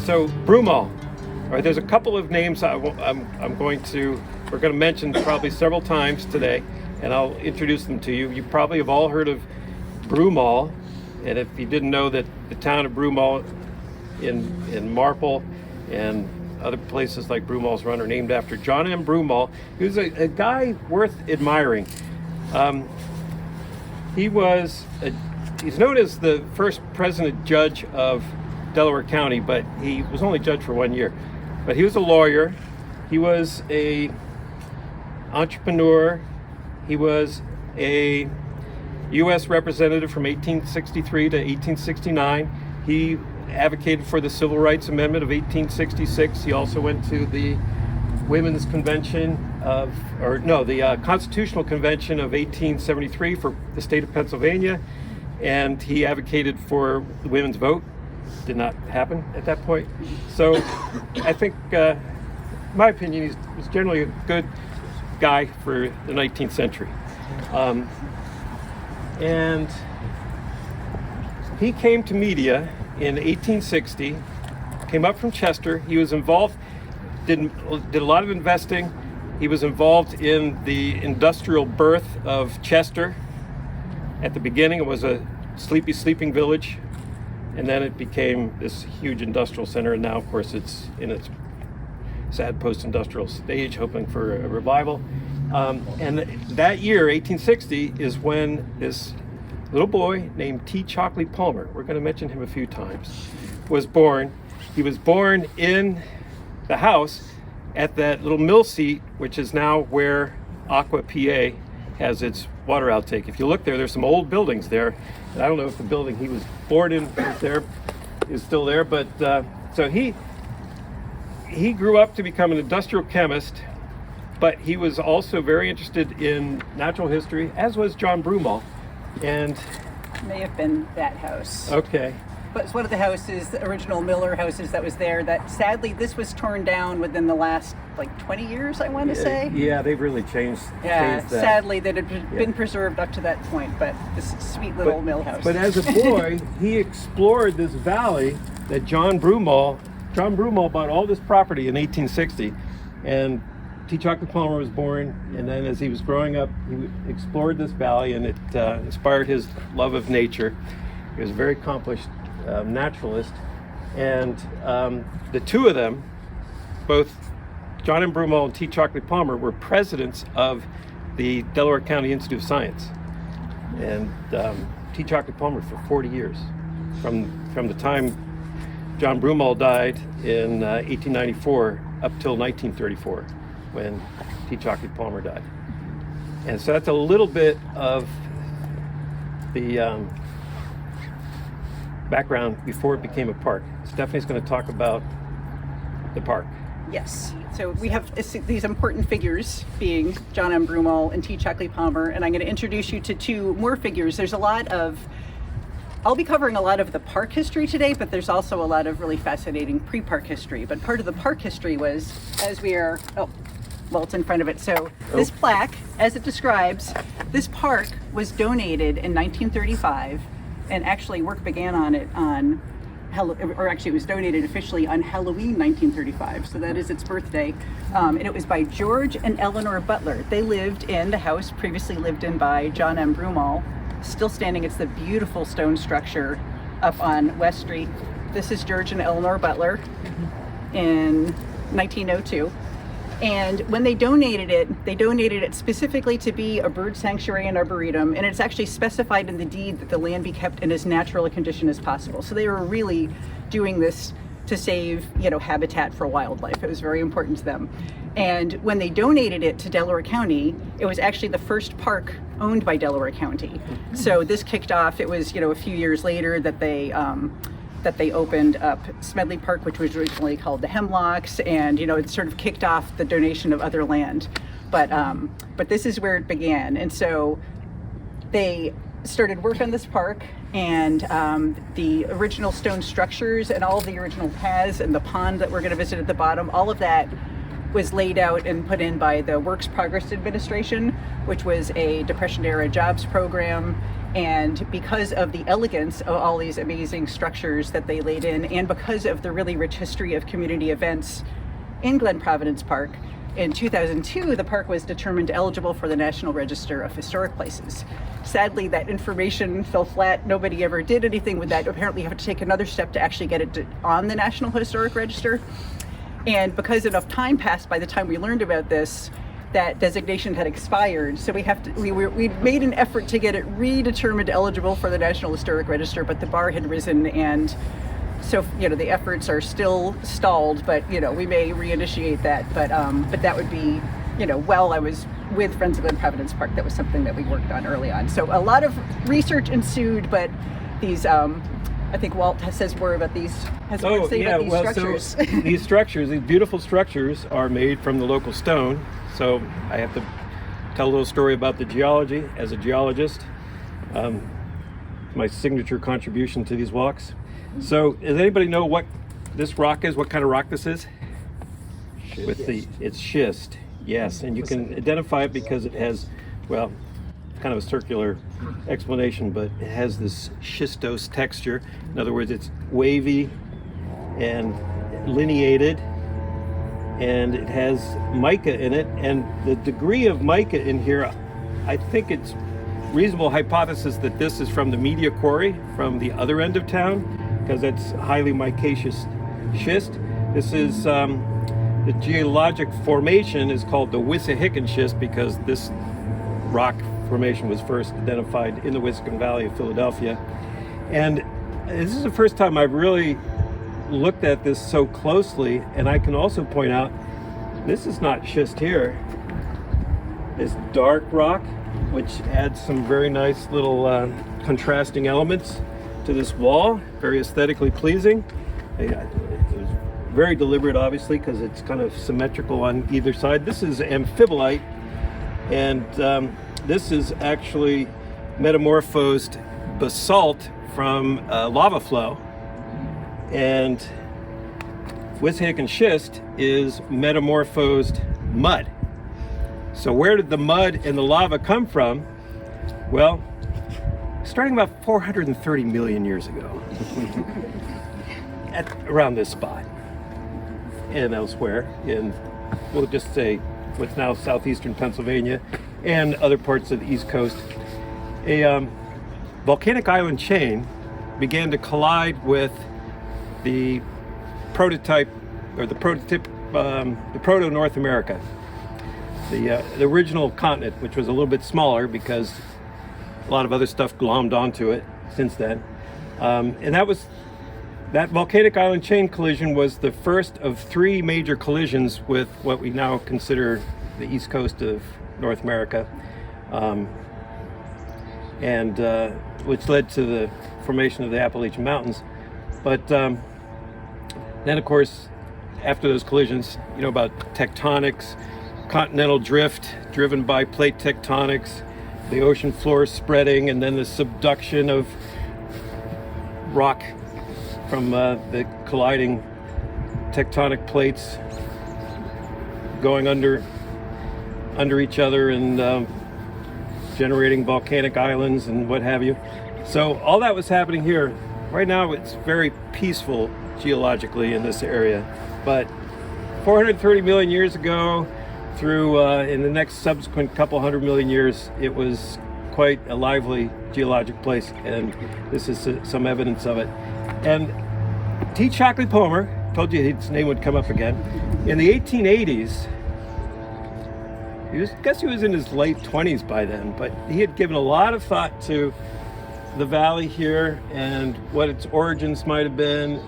So Broomall. All right, there's a couple of names we're going to mention probably several times today, and I'll introduce them to you. You probably have all heard of Broomall, and if you didn't know that the town of Broomall in Marple and other places like Broomall's Run are named after John M. Broomall. He was a guy worth admiring. He's known as the first president judge of Delaware County, but he was only judge for 1 year. But he was a lawyer. He was a entrepreneur. He was a U.S. representative from 1863 to 1869. He advocated for the Civil Rights Amendment of 1866. He also went to the Women's Convention the Constitutional Convention of 1873 for the state of Pennsylvania, and he advocated for the women's vote. Did not happen at that point. So I think, in my opinion, he's generally a good guy for the 19th century. And he came to media in 1860, came up from Chester. He was involved, did a lot of investing. He was involved in the industrial birth of Chester. At the beginning, it was a sleeping village, and then it became this huge industrial center, and now, of course, it's in its sad post-industrial stage, hoping for a revival. And that year, 1860, is when this little boy named T Chalkley Palmer, we're going to mention him a few times, was born. He was born in the house at that little mill seat, which is now where Aqua PA has its water outtake. If you look there, there's some old buildings there. And I don't know if the building he was born in is still there, but so he grew up to become an industrial chemist, but he was also very interested in natural history, as was John Broomall. And may have been that house. Okay. But it's one of the houses, the original Miller houses that was there, that sadly this was torn down within the last 20 years, I want to say. Yeah, they've really changed that. Sadly that had been preserved up to that point, but this sweet little mill house. But as a boy, he explored this valley that John Broomall bought all this property in 1860, and T Chalkley Palmer was born, and then as he was growing up, he explored this valley, and it inspired his love of nature. He was a very accomplished naturalist, and the two of them, both John M. Broomall and T Chalkley Palmer, were presidents of the Delaware County Institute of Science, and T Chalkley Palmer for 40 years, from the time John Broomall died in 1894 up till 1934, when T Chalkley Palmer died. And so that's a little bit of the background before it became a park. Stephanie's going to talk about the park. Yes. So we have these important figures, being John M. Broomall and T Chalkley Palmer, and I'm going to introduce you to two more figures. I'll be covering a lot of the park history today, but there's also a lot of really fascinating pre-park history. But part of the park history was, Walt's in front of it. So this plaque, as it describes, this park was donated in 1935, and actually work began on it it was donated officially on Halloween 1935, so that is its birthday. And it was by George and Eleanor Butler. They lived in the house previously lived in by John M. Broomall, still standing. It's the beautiful stone structure up on West Street. This is George and Eleanor Butler in 1902. And when they donated it specifically to be a bird sanctuary and arboretum, and it's actually specified in the deed that the land be kept in as natural a condition as possible. So they were really doing this to save, habitat for wildlife. It was very important to them. And when they donated it to Delaware County, it was actually the first park owned by Delaware County. So this kicked off, it was, a few years later that they opened up Smedley Park, which was originally called the Hemlocks, and it sort of kicked off the donation of other land. But this is where it began, and so they started work on this park, and the original stone structures and all of the original paths and the pond that we're going to visit at the bottom, all of that was laid out and put in by the Works Progress Administration, which was a Depression-era jobs program. And because of the elegance of all these amazing structures that they laid in, and because of the really rich history of community events in Glen Providence Park, in 2002, the park was determined eligible for the National Register of Historic Places. Sadly, that information fell flat. Nobody ever did anything with that. Apparently, you have to take another step to actually get it on the National Historic Register. And because enough time passed by the time we learned about this, that designation had expired. So we made an effort to get it redetermined eligible for the National Historic Register, but the bar had risen, and so the efforts are still stalled. But we may reinitiate that. But that would be while I was with Friends of Glen Providence Park, that was something that we worked on early on. So a lot of research ensued, but these I think Walt says more about these. Has more to say about these structures. So these structures, these beautiful structures, are made from the local stone. So I have to tell a little story about the geology as a geologist. My signature contribution to these walks. So does anybody know what this rock is? What kind of rock this is? It's schist. Yes, and you can identify it because it has, well, kind of a circular explanation, but it has this schistose texture. In other words, it's wavy and lineated, and it has mica in it. And the degree of mica in here, I think it's reasonable hypothesis that this is from the Media Quarry from the other end of town, because it's highly micaceous schist. This is the geologic formation is called the Wissahickon schist because this rock formation was first identified in the Wissahickon Valley of Philadelphia. And this is the first time I've really looked at this so closely, and I can also point out this is not schist here. This dark rock, which adds some very nice little contrasting elements to this wall, very aesthetically pleasing. It was very deliberate, obviously, because it's kind of symmetrical on either side. This is amphibolite, and this is actually metamorphosed basalt from lava flow, and Wissahickon schist is metamorphosed mud. So where did the mud and the lava come from? Well, starting about 430 million years ago, around this spot, and elsewhere in, we'll just say, what's now southeastern Pennsylvania and other parts of the East Coast, a volcanic island chain began to collide with the prototype, or the proto-North America, the original continent, which was a little bit smaller because a lot of other stuff glommed onto it since then. And that volcanic island chain collision was the first of three major collisions with what we now consider the east coast of North America, and which led to the formation of the Appalachian Mountains. But then, of course, after those collisions, you know about tectonics, continental drift driven by plate tectonics, the ocean floor spreading, and then the subduction of rock from the colliding tectonic plates going under each other and generating volcanic islands and what have you. So all that was happening here. Right now it's very peaceful geologically in this area, but 430 million years ago through in the next subsequent couple hundred million years, it was quite a lively geologic place, and this is some evidence of it. And T Chalkley Palmer, told you his name would come up again, in the 1880s, I guess he was in his late 20s by then, but he had given a lot of thought to the valley here and what its origins might have been,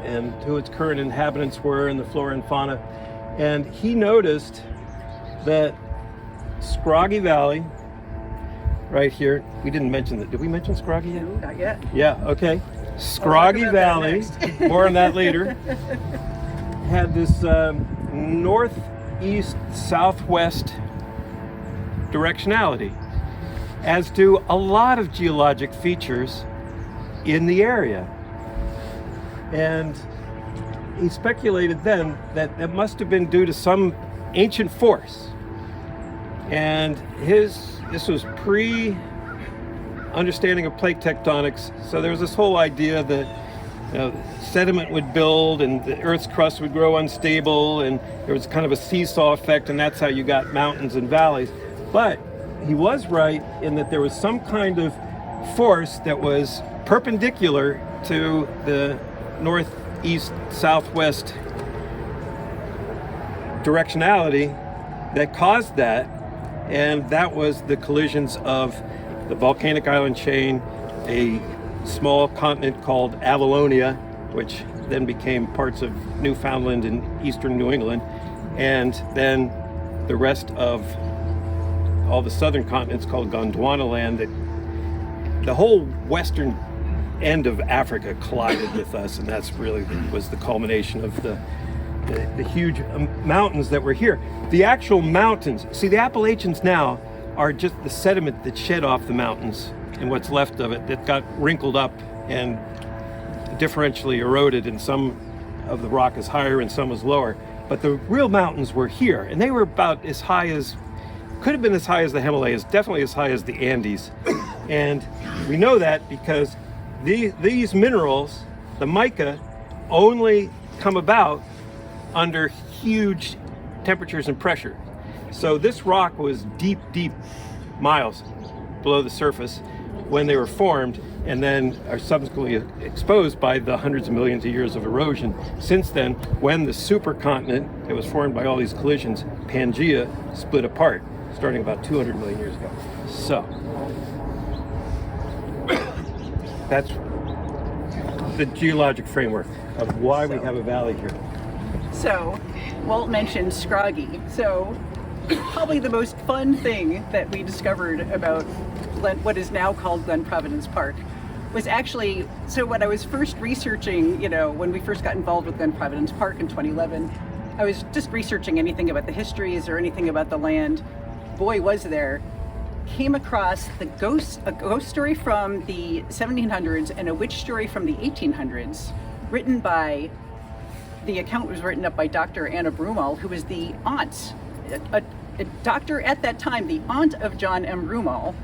and who its current inhabitants were, and the flora and fauna. And he noticed that Scroggie Valley, right here, we didn't mention that. Did we mention Scroggie yet? No, not yet. Yeah, okay. Scroggie Valley, more on that later, had this northeast, southwest directionality, as do a lot of geologic features in the area. And he speculated then that it must have been due to some ancient force. And this was pre-understanding of plate tectonics, so there was this whole idea that sediment would build and the Earth's crust would grow unstable, and there was kind of a seesaw effect, and that's how you got mountains and valleys. But he was right in that there was some kind of force that was perpendicular to the northeast southwest directionality that caused that, and that was the collisions of the volcanic island chain, a small continent called Avalonia, which then became parts of Newfoundland and eastern New England, and then the rest of all the southern continents called Gondwana land. That the whole western end of Africa collided with us, and that's really was the culmination of the huge mountains that were here. The actual mountains, see, the Appalachians now are just the sediment that shed off the mountains and what's left of it that got wrinkled up and differentially eroded, and some of the rock is higher and some is lower. But the real mountains were here, and they were about as high as, could have been as high as the Himalayas, definitely as high as the Andes. And we know that because these minerals, the mica, only come about under huge temperatures and pressure. So this rock was deep miles below the surface when they were formed, and then are subsequently exposed by the hundreds of millions of years of erosion since then, when the supercontinent that was formed by all these collisions, Pangaea, split apart, starting about 200 million years ago. So that's the geologic framework of why we have a valley here. So, Walt mentioned Scroggie. So, probably the most fun thing that we discovered about what is now called Glen Providence Park was actually, so when I was first researching, when we first got involved with Glen Providence Park in 2011, I was just researching anything about the histories or anything about the land. Boy, was there. Came across a ghost story from the 1700s and a witch story from the 1800s, written by, the account was written up by Dr. Anna Broomall, who was the aunt, a doctor at that time, the aunt of John M. Broomall.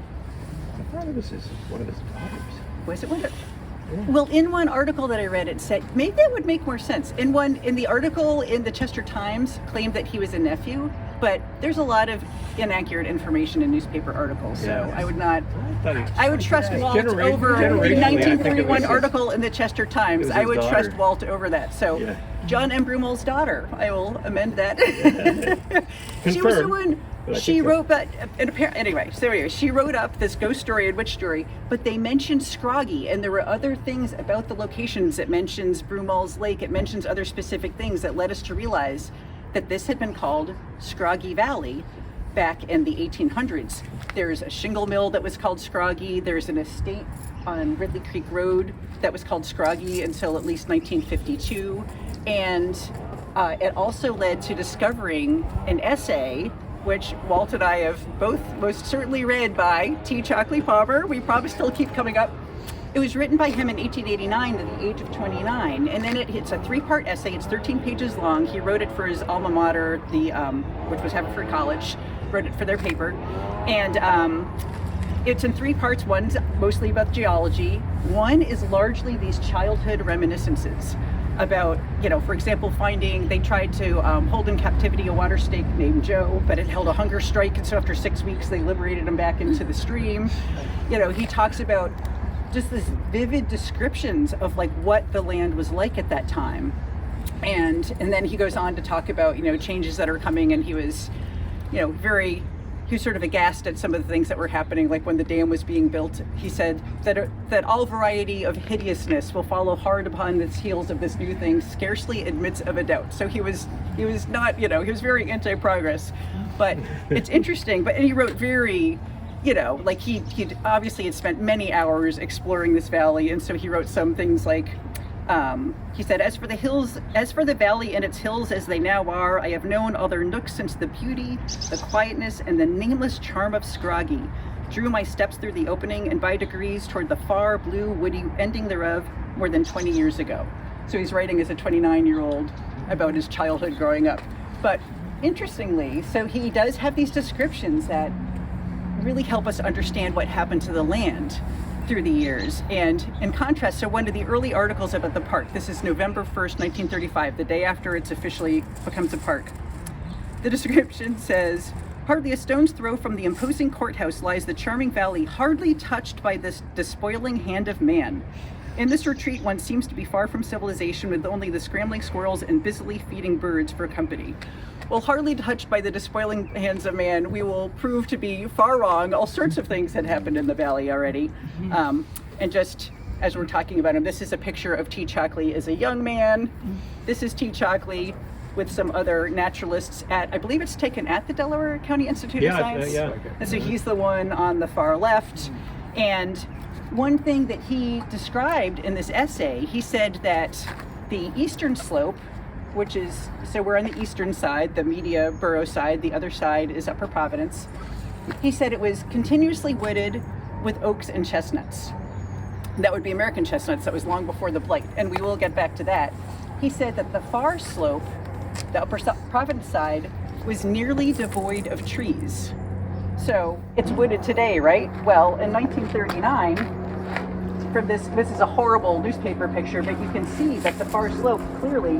I thought it was one of his daughters. Was it one of? Yeah. Well, in one article that I read, it said, maybe that would make more sense. In the article in the Chester Times claimed that he was a nephew, but there's a lot of inaccurate information in newspaper articles, so I would not. I would trust Walt over the 1931 article in the Chester Times. I would trust Walt over that. So, John M. Broomall's daughter. I will amend that. She was the one. She wrote, but anyway, she wrote up this ghost story and witch story, but they mentioned Scroggie, and there were other things about the locations. It mentions Broomall's Lake, it mentions other specific things that led us to realize that this had been called Scroggie Valley back in the 1800s. There's a shingle mill that was called Scroggie. There's an estate on Ridley Creek Road that was called Scroggie until at least 1952. And it also led to discovering an essay, which Walt and I have both most certainly read, by T Chalkley Palmer. We probably still keep coming up. It was written by him in 1889 at the age of 29, and then it's a 3-part essay. It's 13 pages long. He wrote it for his alma mater, which was Haverford College. Wrote it for their paper, and it's in 3 parts. One's mostly about geology. One is largely these childhood reminiscences about, for example, they tried to hold in captivity a water snake named Joe, but it held a hunger strike, and so after 6 weeks they liberated him back into the stream. He talks about just this vivid descriptions of what the land was like at that time, and then he goes on to talk about changes that are coming, and he was he was sort of aghast at some of the things that were happening, like when the dam was being built. He said that all variety of hideousness will follow hard upon the heels of this new thing, scarcely admits of a doubt. So he was not, he was very anti-progress, but it's interesting. But he wrote very, he obviously had spent many hours exploring this valley, and so he wrote some things like, he said, as for the valley and its hills as they now are, I have known all their nooks since the beauty, the quietness, and the nameless charm of Scroggie drew my steps through the opening, and by degrees toward the far blue woody ending thereof more than 20 years ago. So he's writing as a 29-year-old about his childhood growing up. But interestingly, so he does have these descriptions that really help us understand what happened to the land through the years. And in contrast, so one of the early articles about the park, this is November 1st, 1935, the day after it's officially becomes a park. The description says, hardly a stone's throw from the imposing courthouse lies the charming valley, hardly touched by this despoiling hand of man. In this retreat, one seems to be far from civilization, with only the scrambling squirrels and busily feeding birds for company. Well, hardly touched by the despoiling hands of man, we will prove to be far wrong. All sorts of things had happened in the valley already. And just as we're talking about him, this is a picture of T Chalkley as a young man. This is T Chalkley with some other naturalists at, I believe it's taken at the Delaware County Institute of Science. And so he's the one on the far left. And one thing that he described in this essay, he said that the eastern slope, which is, so we're on the eastern side, the Media Borough side, the other side is Upper Providence. He said it was continuously wooded with oaks and chestnuts. That would be American chestnuts, that was long before the blight, and we will get back to that. He said that the far slope, the Upper Providence side, was nearly devoid of trees. So it's wooded today, right? Well, in 1939, from this is a horrible newspaper picture, but you can see that the far slope, clearly,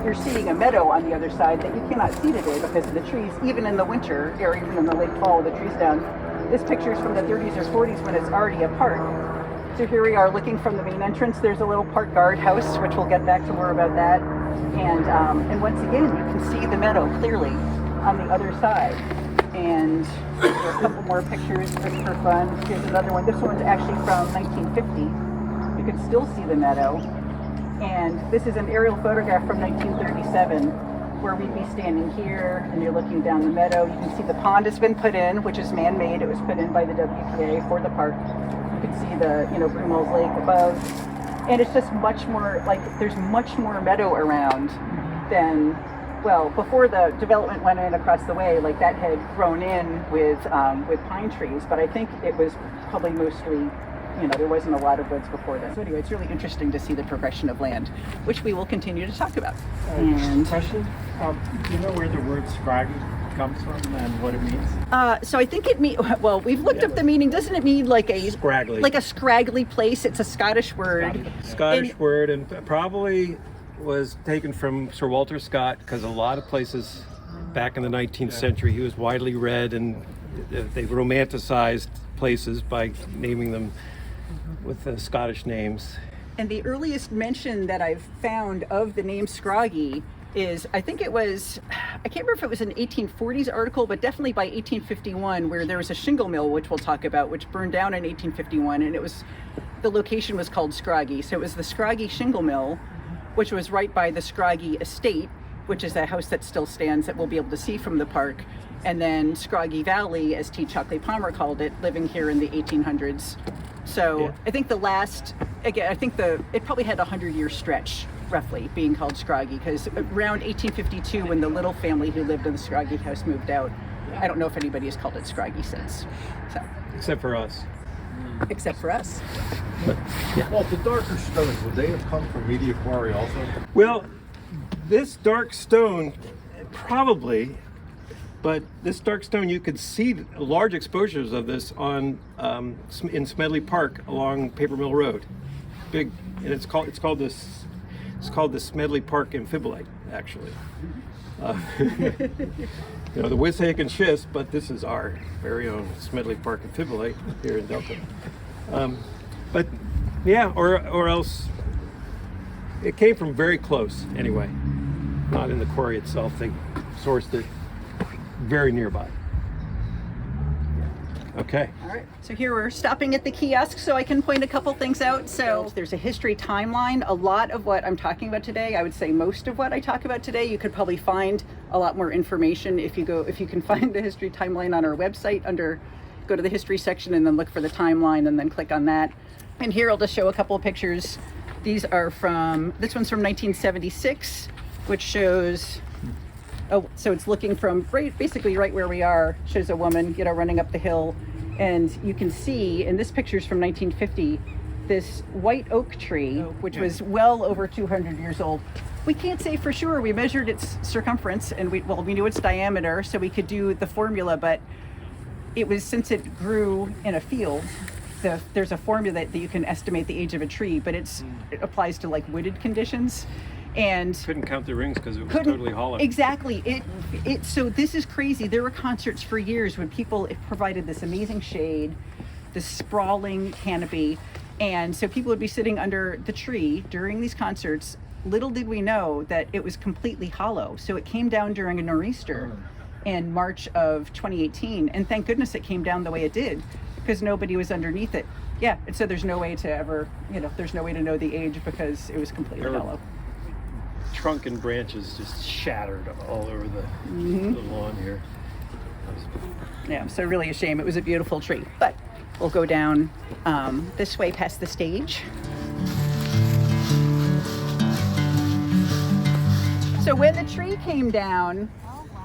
you're seeing a meadow on the other side that you cannot see today because of the trees, even in the winter, or even in the late fall with the trees down. This picture is from the 30s or 40s when it's already a park. So here we are looking from the main entrance. There's a little park guardhouse, which we'll get back to more about that. And once again, you can see the meadow clearly on the other side. And there are a couple more pictures just for fun. Here's another one. This one's actually from 1950. You can still see the meadow. And this is an aerial photograph from 1937, where we'd be standing here and you're looking down the meadow. You can see the pond has been put in, which is man-made. It was put in by the WPA for the park. You can see the, Broomall's Lake above. And it's just much more, there's much more meadow around than, well, before the development went in across the way, that had grown in with pine trees. But I think it was probably mostly, there wasn't a lot of woods before that. So anyway, it's really interesting to see the progression of land, which we will continue to talk about. And question, do you know where the word Scroggie comes from and what it means? So I think it means, well, we've looked up the meaning. Doesn't it mean Scraggly. Like a scraggly place? It's a Scottish word. Scottish word, and probably was taken from Sir Walter Scott, because a lot of places back in the 19th century, he was widely read, and they romanticized places by naming them with Scottish names. And the earliest mention that I've found of the name Scroggie is, I think it was, I can't remember if it was an 1840s article, but definitely by 1851, where there was a shingle mill, which we'll talk about, which burned down in 1851, and the location was called Scroggie. So it was the Scroggie shingle mill, which was right by the Scroggie estate, which is a house that still stands that we'll be able to see from the park. And then Scroggie Valley, as T Chalkley Palmer called it, living here in the 1800s. So yeah. I think it probably had a 100-year stretch, roughly, being called Scroggie, because around 1852, when the Little family who lived in the Scroggie house moved out, I don't know if anybody has called it Scroggie since. So. Except for us. Except for us. Yeah. Well, the darker stones, would they have come from Media Quarry also? Well, this dark stone, probably, but this dark stone, you could see large exposures of this in Smedley Park along Paper Mill Road. Big, and it's called the Smedley Park amphibolite, actually. The Wissahick and schist, but this is our very own Smedley Park amphibolite here in Delta. But yeah, or else it came from very close anyway, not in the quarry itself. They sourced it very nearby. Okay. All right. So here we're stopping at the kiosk so I can point a couple things out. So there's a history timeline. A lot of what I'm talking about today, I would say most of what I talk about today, you could probably find a lot more information if you can find the history timeline on our website go to the history section and then look for the timeline and then click on that. And here I'll just show a couple of pictures. This one's from 1976, which shows, so it's looking from basically right where we are, shows a woman, running up the hill. And you can see, and this picture's from 1950, this white oak tree, which was well over 200 years old. We can't say for sure. We measured its circumference and we knew its diameter, so we could do the formula, but it was, since it grew in a field, there's a formula that you can estimate the age of a tree, but it applies to like wooded conditions. And couldn't count the rings because it was totally hollow. Exactly. So this is crazy. There were concerts for years when it provided this amazing shade, this sprawling canopy, and so people would be sitting under the tree during these concerts. Little did we know that it was completely hollow. So it came down during a nor'easter in March of 2018, and thank goodness it came down the way it did, because nobody was underneath it. Yeah, and so there's no way to ever, there's no way to know the age because it was completely hollow. Trunk and branches just shattered all over the lawn here. Yeah, so really a shame. It was a beautiful tree, but we'll go down this way past the stage. So when the tree came down,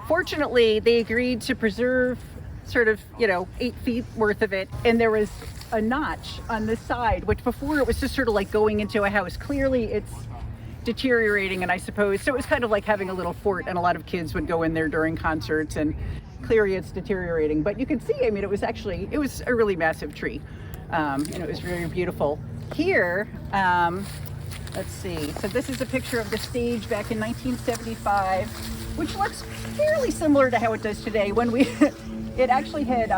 fortunately, they agreed to preserve sort of, 8 feet worth of it. And there was a notch on the side, which before it was just sort of like going into a house. Clearly it's deteriorating, and I suppose, so it was kind of like having a little fort, and a lot of kids would go in there during concerts, and clearly it's deteriorating. But you could see, it was a really massive tree. And it was very beautiful. Here, let's see. So this is a picture of the stage back in 1975, which looks fairly similar to how it does today. When it actually had,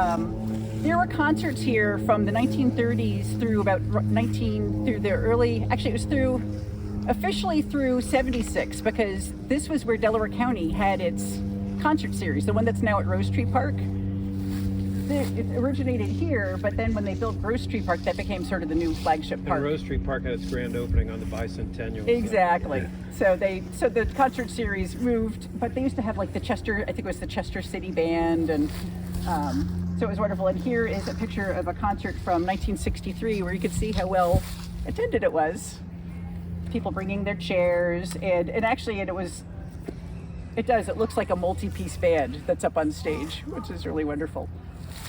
there were concerts here from the 1930s through officially through 76, because this was where Delaware County had its concert series, the one that's now at Rose Tree Park. It originated here, but then when they built Rose Tree Park, that became sort of the new flagship park. And Rose Tree Park had its grand opening on the bicentennial. Exactly. So the concert series moved, but they used to have like the Chester City Band, and so it was wonderful. And here is a picture of a concert from 1963 where you could see how well attended it was. People bringing their chairs, and actually it looks like a multi-piece band that's up on stage, which is really wonderful.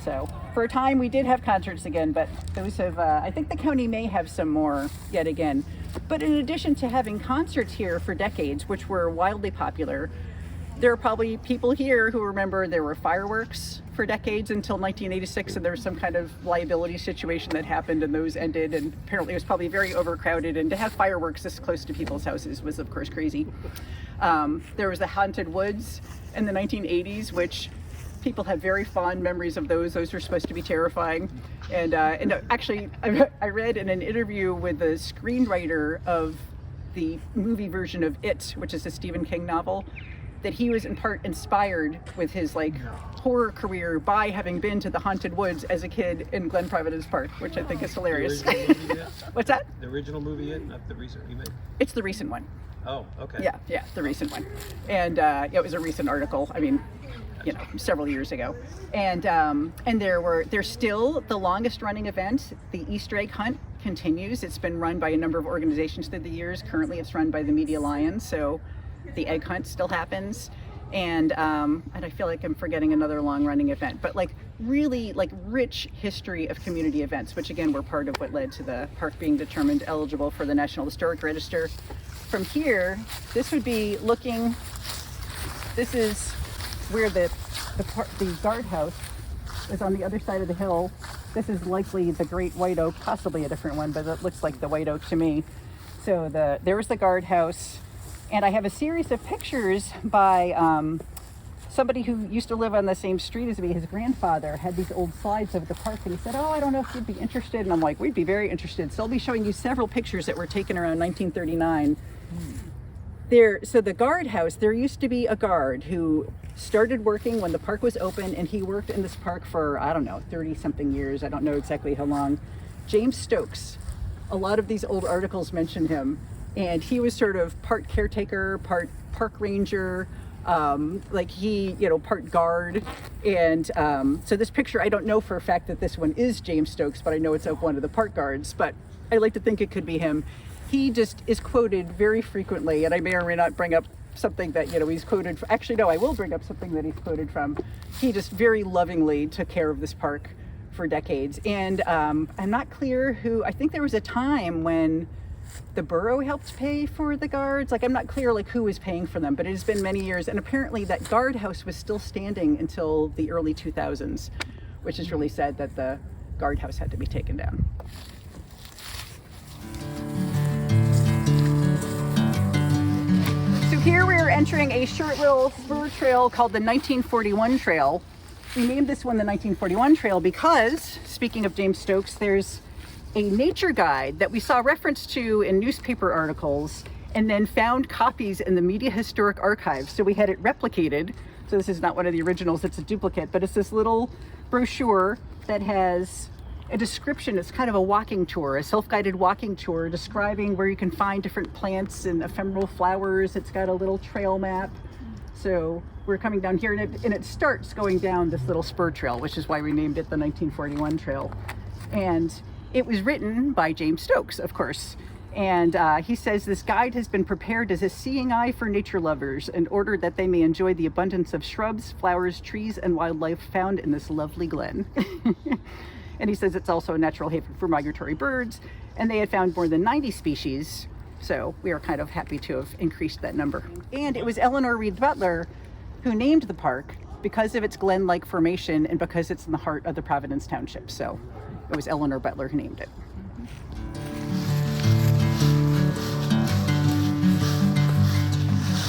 So for a time we did have concerts again, but those have, I think the county may have some more yet again. But in addition to having concerts here for decades, which were wildly popular, there are probably people here who remember there were fireworks for decades until 1986, and there was some kind of liability situation that happened, and those ended, and apparently it was probably very overcrowded, and to have fireworks this close to people's houses was of course crazy. There was the Haunted Woods in the 1980s, which people have very fond memories of those. Those were supposed to be terrifying. And actually, I read in an interview with the screenwriter of the movie version of It, which is a Stephen King novel, that he was in part inspired with his horror career by having been to the Haunted Woods as a kid in Glen Providence Park, which I think is hilarious. What's that? The original movie, not the recent remake? It's the recent one. Oh, okay. Yeah, the recent one. And it was a recent article. Several years ago. And there's still the longest running event. The Easter egg hunt continues. It's been run by a number of organizations through the years. Currently it's run by the Media Lions, so the egg hunt still happens. And I feel like I'm forgetting another long running event, but really rich history of community events, which again were part of what led to the park being determined eligible for the National Historic Register. From here, this is where the guardhouse is, on the other side of the hill. This is likely the Great White Oak, possibly a different one, but it looks like the White Oak to me. So there was the guardhouse, and I have a series of pictures by somebody who used to live on the same street as me. His grandfather had these old slides of the park, and he said, "Oh, I don't know if you'd be interested." And I'm like, "We'd be very interested." So I'll be showing you several pictures that were taken around 1939. So the guardhouse, there used to be a guard who started working when the park was open, and he worked in this park for, 30 something years. I don't know exactly how long. James Stokes. A lot of these old articles mention him, and he was sort of part caretaker, part park ranger, part guard. And so this picture, I don't know for a fact that this one is James Stokes, but I know it's of one of the park guards, but I like to think it could be him. He just is quoted very frequently, and I may or may not bring up something that he's quoted from. Actually, no, I will bring up something that he's quoted from. He just very lovingly took care of this park for decades. And I'm not clear who, I think there was a time when the borough helped pay for the guards. Like, I'm not clear like who was paying for them, but it has been many years. And apparently that guardhouse was still standing until the early 2000s, which is really sad that the guardhouse had to be taken down. So here we are entering a short little spur trail called the 1941 Trail. We named this one the 1941 Trail because, speaking of James Stokes, there's a nature guide that we saw reference to in newspaper articles and then found copies in the Media Historic Archive. So we had it replicated. So this is not one of the originals, it's a duplicate, but it's this little brochure that has a description. It's kind of a walking tour, a self-guided walking tour describing where you can find different plants and ephemeral flowers. It's got a little trail map. So we're coming down here and it starts going down this little spur trail, which is why we named it the 1941 Trail. And it was written by James Stokes, of course. And he says this guide has been prepared as a seeing eye for nature lovers in order that they may enjoy the abundance of shrubs, flowers, trees, and wildlife found in this lovely glen. And he says it's also a natural haven for migratory birds, and they had found more than 90 species. So we are kind of happy to have increased that number. And it was Eleanor Reed Butler who named the park because of its glen-like formation and because it's in the heart of the Providence Township. So it was Eleanor Butler who named it.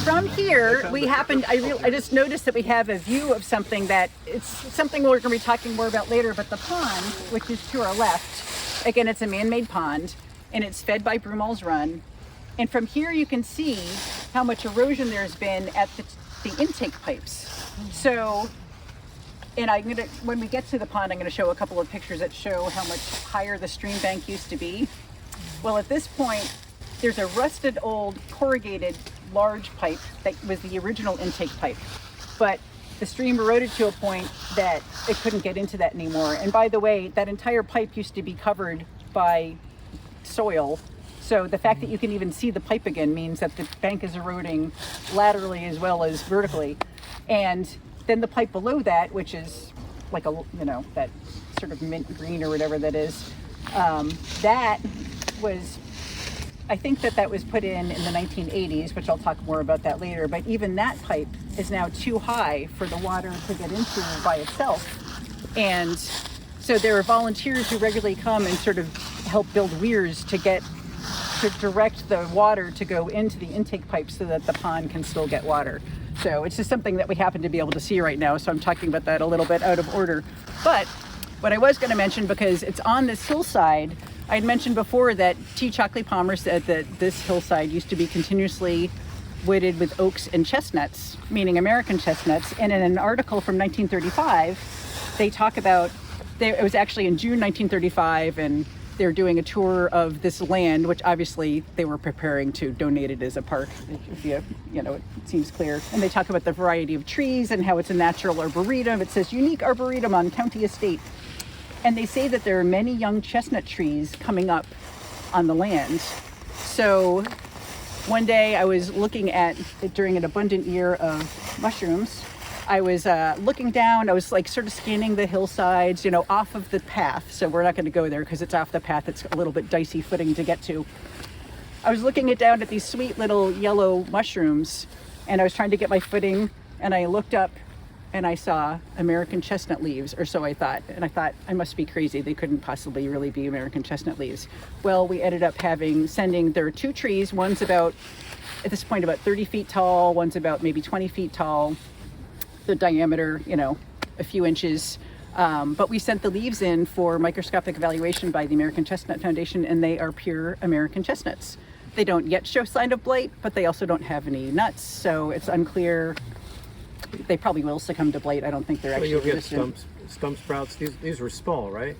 From here, we happened, I just noticed that we have a view of something that, it's something we're going to be talking more about later, but the pond, which is to our left, again, it's a man-made pond, and it's fed by Broomall's Run. And from here you can see how much erosion there's been at the intake pipes. So, and when we get to the pond, I'm going to show a couple of pictures that show how much higher the stream bank used to be. Well, at this point, there's a rusted old corrugated large pipe that was the original intake pipe. But the stream eroded to a point that it couldn't get into that anymore. And by the way, that entire pipe used to be covered by soil. So the fact that you can even see the pipe again means that the bank is eroding laterally as well as vertically. And then the pipe below that, which is like that sort of mint green or whatever that is, that was, I think that was put in the 1980s, which I'll talk more about that later. But even that pipe is now too high for the water to get into by itself. And so there are volunteers who regularly come and sort of help build weirs to direct the water to go into the intake pipe so that the pond can still get water. So it's just something that we happen to be able to see right now. So I'm talking about that a little bit out of order. But what I was going to mention, because it's on this hillside, I had mentioned before that T Chalkley Palmer said that this hillside used to be continuously wooded with oaks and chestnuts, meaning American chestnuts. And in an article from 1935, they talk about, it was actually in June 1935, and they're doing a tour of this land, which obviously they were preparing to donate it as a park, if it seems clear. And they talk about the variety of trees and how it's a natural arboretum. It says unique arboretum on county estate. And they say that there are many young chestnut trees coming up on the land. So one day I was looking at it during an abundant year of mushrooms. I was looking down, I was like sort of scanning the hillsides, off of the path. So we're not going to go there because it's off the path. It's a little bit dicey footing to get to. I was looking down at these sweet little yellow mushrooms, and I was trying to get my footing, and I looked up and I saw American chestnut leaves, or so I thought. And I thought, I must be crazy. They couldn't possibly really be American chestnut leaves. Well, we ended up there are two trees. One's at this point, about 30 feet tall. One's about maybe 20 feet tall. The diameter, a few inches. But we sent the leaves in for microscopic evaluation by the American Chestnut Foundation, and they are pure American chestnuts. They don't yet show sign of blight, but they also don't have any nuts. So it's unclear. They probably will succumb to blight. I don't think they're actually You'll get resistant. stump sprouts. These were small, right?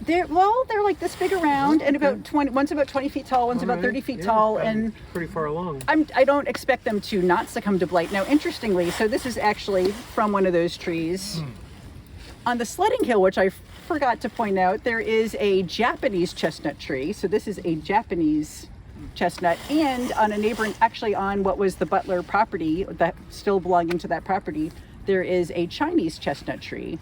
They're like this big around, and about 20. One's about 20 feet tall. One's about 30 feet tall, and pretty far along. I don't expect them to not succumb to blight. Now, interestingly, so this is actually from one of those trees. On the sledding hill, which I forgot to point out, there is a Japanese chestnut tree. So this is a Japanese chestnut, and on a neighboring, actually on what was the Butler property, that still belonging to that property, there is a Chinese chestnut tree.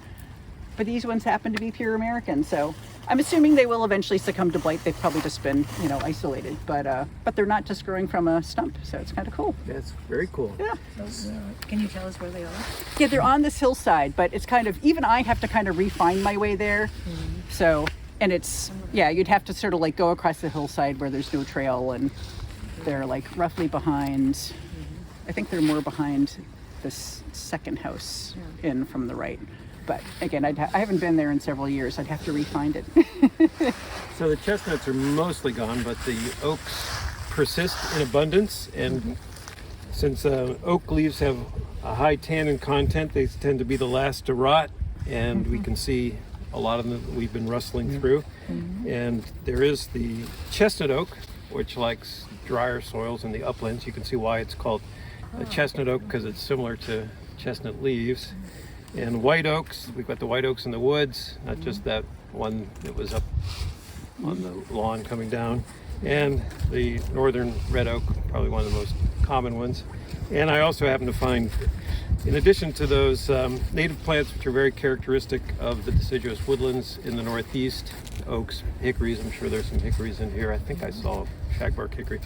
but these ones happen to be pure American. So I'm assuming they will eventually succumb to blight. They've probably just been, isolated, but they're not just growing from a stump. So it's kind of cool. That's very cool. Yeah. Can you tell us where they are? Yeah, they're on this hillside, but it's kind of, even I have to kind of refine my way there. So, and it's, you'd have to sort of like go across the hillside where there's no trail, and they're like roughly behind, I think they're more behind this second house in from the right. But again, I haven't been there in several years. I'd have to re-find it. So the chestnuts are mostly gone, but the oaks persist in abundance. And since oak leaves have a high tannin content, they tend to be the last to rot. And we can see a lot of them that we've been rustling through. And there is the chestnut oak, which likes drier soils in the uplands. You can see why it's called a chestnut oak, because it's similar to chestnut leaves. And white oaks, we've got the white oaks in the woods, not just that one that was up on the lawn coming down. And the northern red oak, probably one of the most common ones. And I also happen to find, in addition to those native plants, which are very characteristic of the deciduous woodlands in the northeast, oaks, hickories, I'm sure there's some hickories in here. I think I saw shagbark hickory.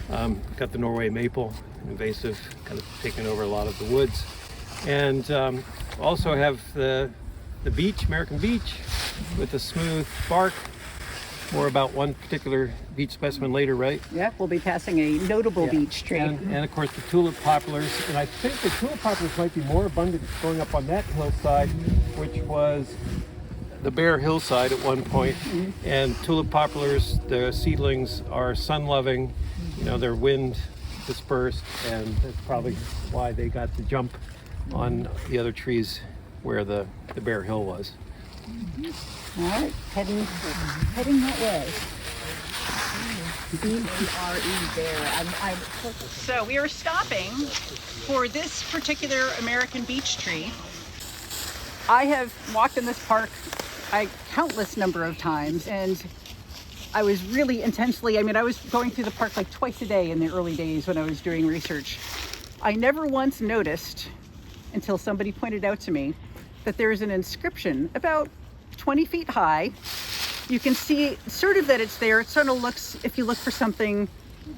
Got the Norway maple, invasive, kind of taking over a lot of the woods. And also have the beech, American beech, with a smooth bark. More about one particular beech specimen later, right? Yeah, we'll be passing a notable beech tree. And of course the tulip poplars. And I think the tulip poplars might be more abundant going up on that hillside, which was the bare hillside at one point. And tulip poplars, the seedlings are sun-loving. They're wind dispersed, and that's probably why they got the jump on the other trees where the bare hill was. All right, heading that way. B-E-R-E there. So we are stopping for this particular American beech tree. I have walked in this park a countless number of times, and I was really intensely, I was going through the park like twice a day in the early days when I was doing research. I never once noticed, until somebody pointed out to me, that there is an inscription about 20 feet high. You can see sort of that it's there. It sort of looks, if you look for something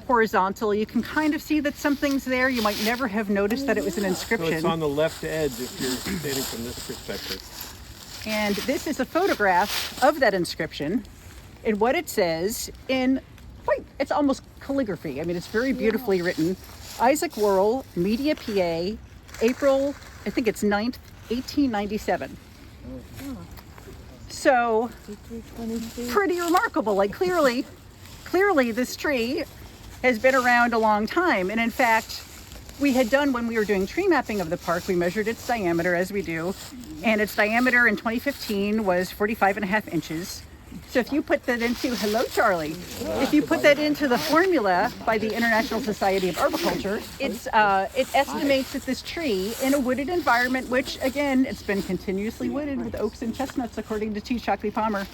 horizontal, you can kind of see that something's there. You might never have noticed that it was an inscription. So it's on the left edge if you're standing from this perspective. And this is a photograph of that inscription, and what it says in it's almost calligraphy. It's very beautifully written. Isaac Worrell, Media, PA, April, I think it's 9th, 1897. So, pretty remarkable. Like clearly this tree has been around a long time. And in fact, we had done, when we were doing tree mapping of the park, we measured its diameter, as we do. And its diameter in 2015 was 45.5 inches. So if you put that into, hello Charlie, if you put that into the formula by the International Society of Arboriculture, it estimates that this tree in a wooded environment, which again, it's been continuously wooded with oaks and chestnuts according to T Chalkley Palmer,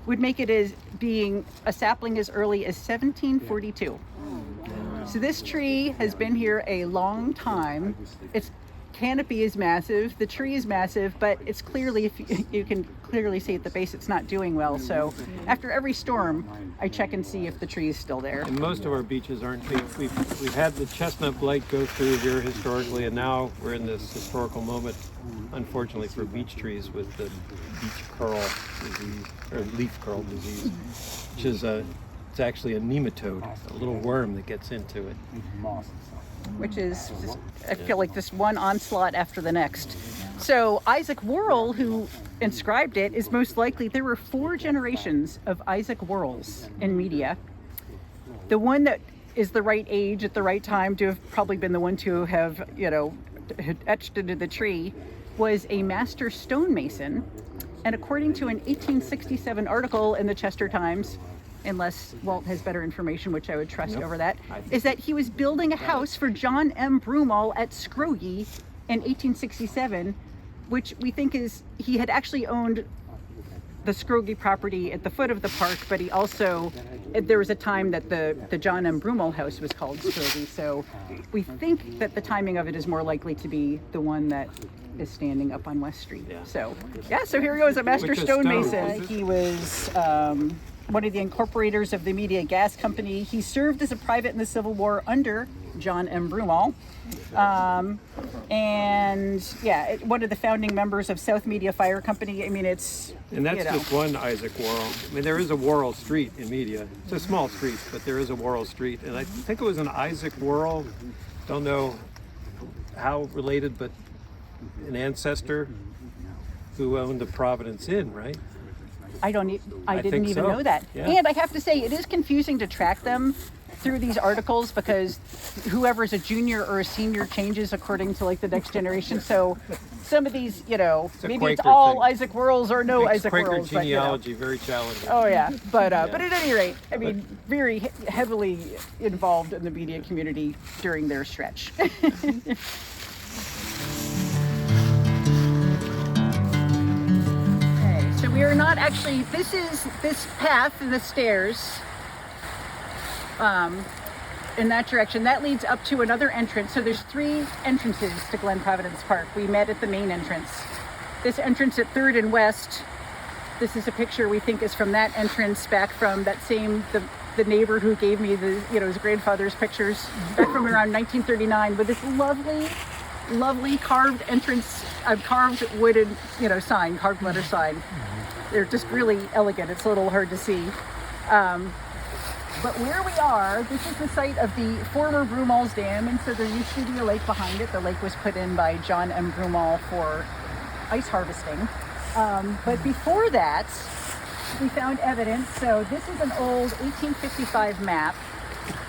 would make it as being a sapling as early as 1742. So this tree has been here a long time. Its canopy is massive, the tree is massive, but it's clearly, if you can clearly see at the base, it's not doing well. So after every storm, I check and see if the tree is still there. And most of our beaches aren't big. We've had the chestnut blight go through here historically, and now we're in this historical moment, unfortunately for beech trees, with the beech curl disease, or leaf curl disease, which is it's actually a nematode, a little worm that gets into it. Which is, just, I feel like this one onslaught after the next. So Isaac Worrell, who inscribed it, is most likely, there were 4 generations of Isaac Worrells in Media. The one that is the right age at the right time to have probably been the one to have, etched into the tree, was a master stonemason. And according to an 1867 article in the Chester Times, unless Walt has better information, which I would trust over that, is that he was building a house for John M. Broomall at Scroggie in 1867, which we think is, he had actually owned the Scroggie property at the foot of the park, but he also, there was a time that the John M. Broomall house was called Scroggie, so we think that the timing of it is more likely to be the one that is standing up on West Street. So here he goes, a master Which is stonemason. He was one of the incorporators of the Media Gas Company. He served as a private in the Civil War under John M. Broomall. One of the founding members of South Media Fire Company. I mean, it's... And that's just one Isaac Worrell. I mean, there is a Worrell Street in Media. It's a small street, but there is a Worrell Street. And I think it was an Isaac Worrell, don't know how related, but an ancestor who owned the Providence Inn, right? I didn't even know that. Yeah. And I have to say, it is confusing to track them through these articles because whoever's a junior or a senior changes according to like the next generation. So some of these, maybe it's all thing. Isaac Worrells or no Makes Isaac Quaker Worrells. genealogy very challenging. Oh yeah, but at any rate, I mean, very heavily involved in the media community during their stretch. So we are not actually, this path and the stairs in that direction, that leads up to another entrance. So there's 3 entrances to Glen Providence Park. We met at the main entrance. This entrance at 3rd and West, this is a picture we think is from that entrance back from that same, the neighbor who gave me his grandfather's pictures back from around 1939 with this lovely carved entrance, carved wooden, sign, carved letter sign. They're just really elegant. It's a little hard to see. But where we are, this is the site of the former Broomall's Dam, and so there used to be a lake behind it. The lake was put in by John M. Broomall for ice harvesting. But before that, we found evidence. So this is an old 1855 map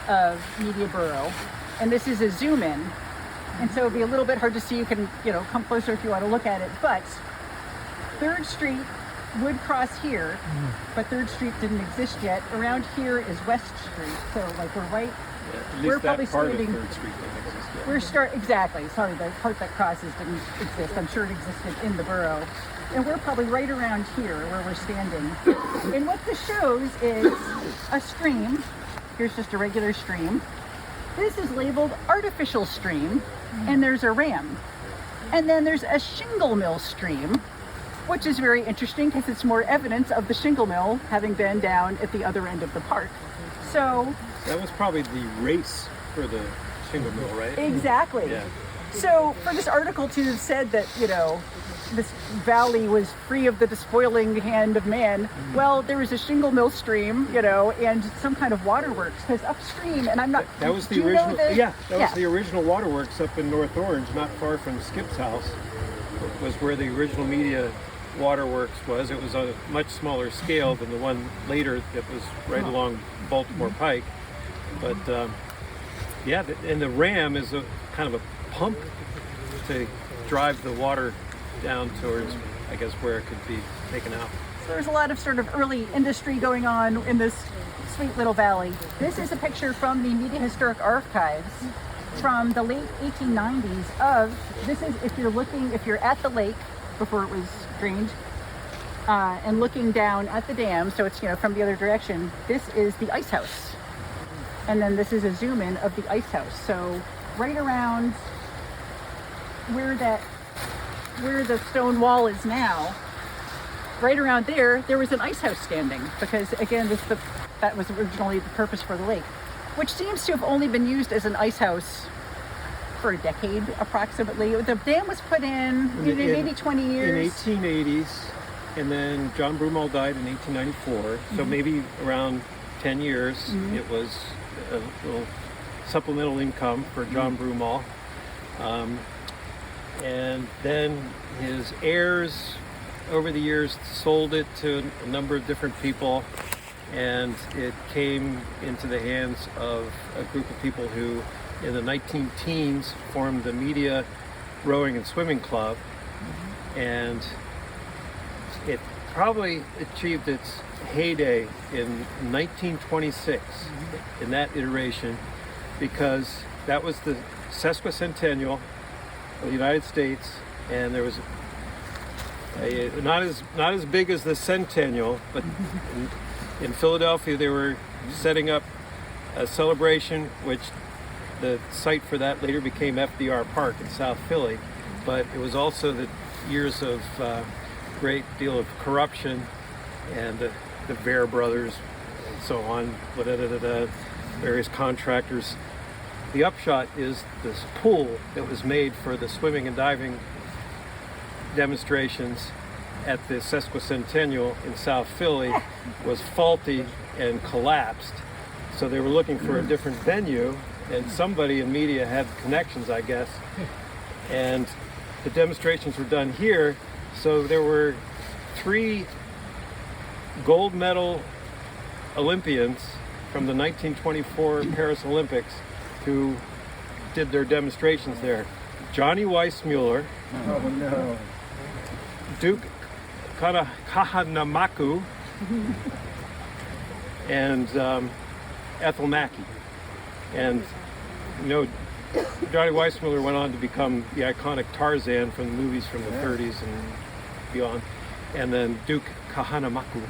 of Media Borough, and this is a zoom in. And so it'd be a little bit hard to see. You can, come closer if you want to look at it. But 3rd Street would cross here, but 3rd Street didn't exist yet. Around here is West Street. So like we're right. Yeah, at least we're that probably part standing. of 3rd Street didn't exist yet. Exactly. Sorry, the part that crosses didn't exist. I'm sure it existed in the borough. And we're probably right around here where we're standing. And what this shows is a stream. Here's just a regular stream. This is labeled artificial stream, and there's a ram. And then there's a shingle mill stream, which is very interesting because it's more evidence of the shingle mill having been down at the other end of the park. So That was probably the race for the shingle mill, right? exactly. Yeah. So for this article to have said that, this valley was free of the despoiling hand of man, well, there was a shingle mill stream, and some kind of waterworks, because upstream, and I'm not... That was the do you original. know the- That was the original waterworks up in North Orange, not far from Skip's house. Was where the original Media waterworks was. It was on a much smaller scale than the one later that was right along Baltimore Pike. But and the ram is a kind of a pump to drive the water down towards, I guess, where it could be taken out. So there's a lot of sort of early industry going on in this sweet little valley. This is a picture from the Media Historic Archives from the late 1890s of, this is if you're at the lake before it was drained, and looking down at the dam, so it's, from the other direction, this is the ice house. And then this is a zoom in of the ice house. So right around where the stone wall is now, right around there was an ice house standing, because again, that was originally the purpose for the lake, which seems to have only been used as an ice house for a decade approximately. The dam was put in maybe 20 years. In 1880s, and then John Broomall died in 1894, so maybe around 10 years. It was a little supplemental income for John Broomall. And then his heirs over the years sold it to a number of different people, and it came into the hands of a group of people who in the 19-teens formed the Media Rowing and Swimming Club, and it probably achieved its heyday in 1926 in that iteration, because that was the sesquicentennial of the United States, and there was Not as big as the Centennial, but in Philadelphia they were setting up a celebration, which the site for that later became FDR Park in South Philly. But it was also the years of great deal of corruption and the Bear brothers and so on, various contractors. The upshot is this pool that was made for the swimming and diving demonstrations at the Sesquicentennial in South Philly was faulty and collapsed. So they were looking for a different venue, and somebody in media had connections, I guess. And the demonstrations were done here, so there were 3 gold medal Olympians from the 1924 Paris Olympics who did their demonstrations there. Johnny Weissmuller, Oh no. Duke Kahanamaku, and Ethel Mackey. And you know, Johnny Weissmuller went on to become the iconic Tarzan from the movies from the 30s and beyond. And then Duke Kahanamaku,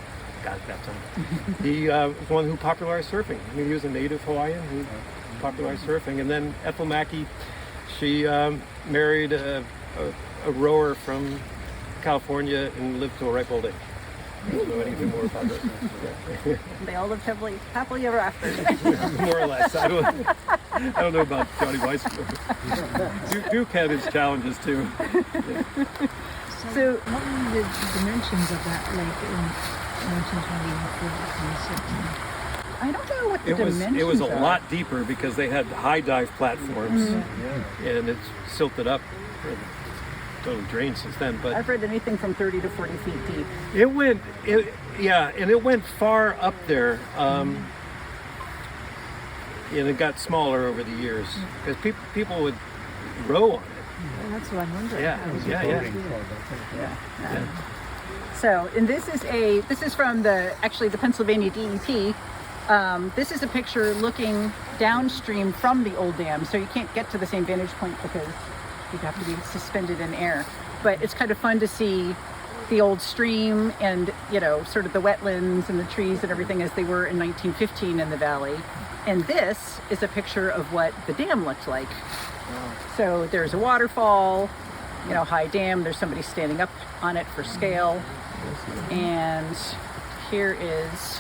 got that time. He was the one who popularized surfing. I mean, he was a native Hawaiian who popularized surfing. And then Ethel Mackey, she married a rower from California and lived till a ripe old age. I don't know anything more about that. They all lived happily ever after. More or less. I don't know about Johnny Weissmuller. Duke had his challenges too. So- what were the dimensions of that lake in 1924, 2016? I don't know what the dimensions It was a are. lot deeper because they had high dive platforms, and it's silted up. And totally drained since then. But I've read anything from 30 to 40 feet deep. it went far up there. And it got smaller over the years because people would row on it. Well, that's what I'm wondering. Yeah. So, and this is from the Pennsylvania DEP. This is a picture looking downstream from the old dam, so you can't get to the same vantage point because you'd have to be suspended in air. But it's kind of fun to see the old stream and, you know, sort of the wetlands and the trees and everything as they were in 1915 in the valley. And this is a picture of what the dam looked like. So there's a waterfall, you know, high dam. There's somebody standing up on it for scale. And here is,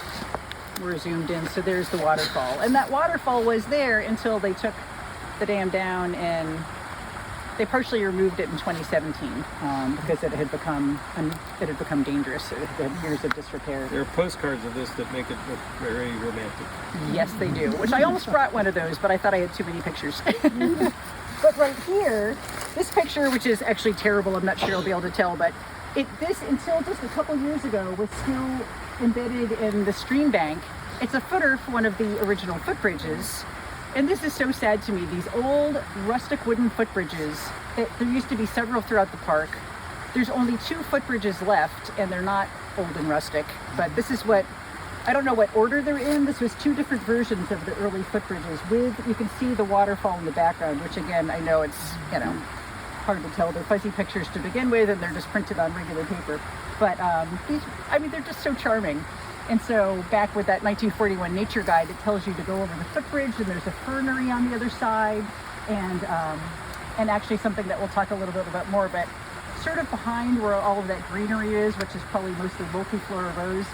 we're zoomed in, so there's the waterfall. And that waterfall was there until they took the dam down, and they partially removed it in 2017 because it had become dangerous. It had years of disrepair. There are postcards of this that make it look very romantic. Yes, they do. Which I almost brought one of those, but I thought I had too many pictures. But right here, this picture, which is actually terrible, I'm not sure you'll be able to tell, but this until just a couple years ago was still embedded in the stream bank. It's a footer for one of the original footbridges. And this is so sad to me. These old rustic wooden footbridges, there used to be several throughout the park. There's only 2 footbridges left, and they're not old and rustic. But this is what, I don't know what order they're in. This was 2 different versions of the early footbridges with, you can see the waterfall in the background, which again, I know it's, you know, hard to tell. They're fuzzy pictures to begin with, and they're just printed on regular paper. But they're just so charming. And so back with that 1941 nature guide, it tells you to go over the footbridge, and there's a fernery on the other side, and actually something that we'll talk a little bit about more, but sort of behind where all of that greenery is, which is probably mostly multiflora rose,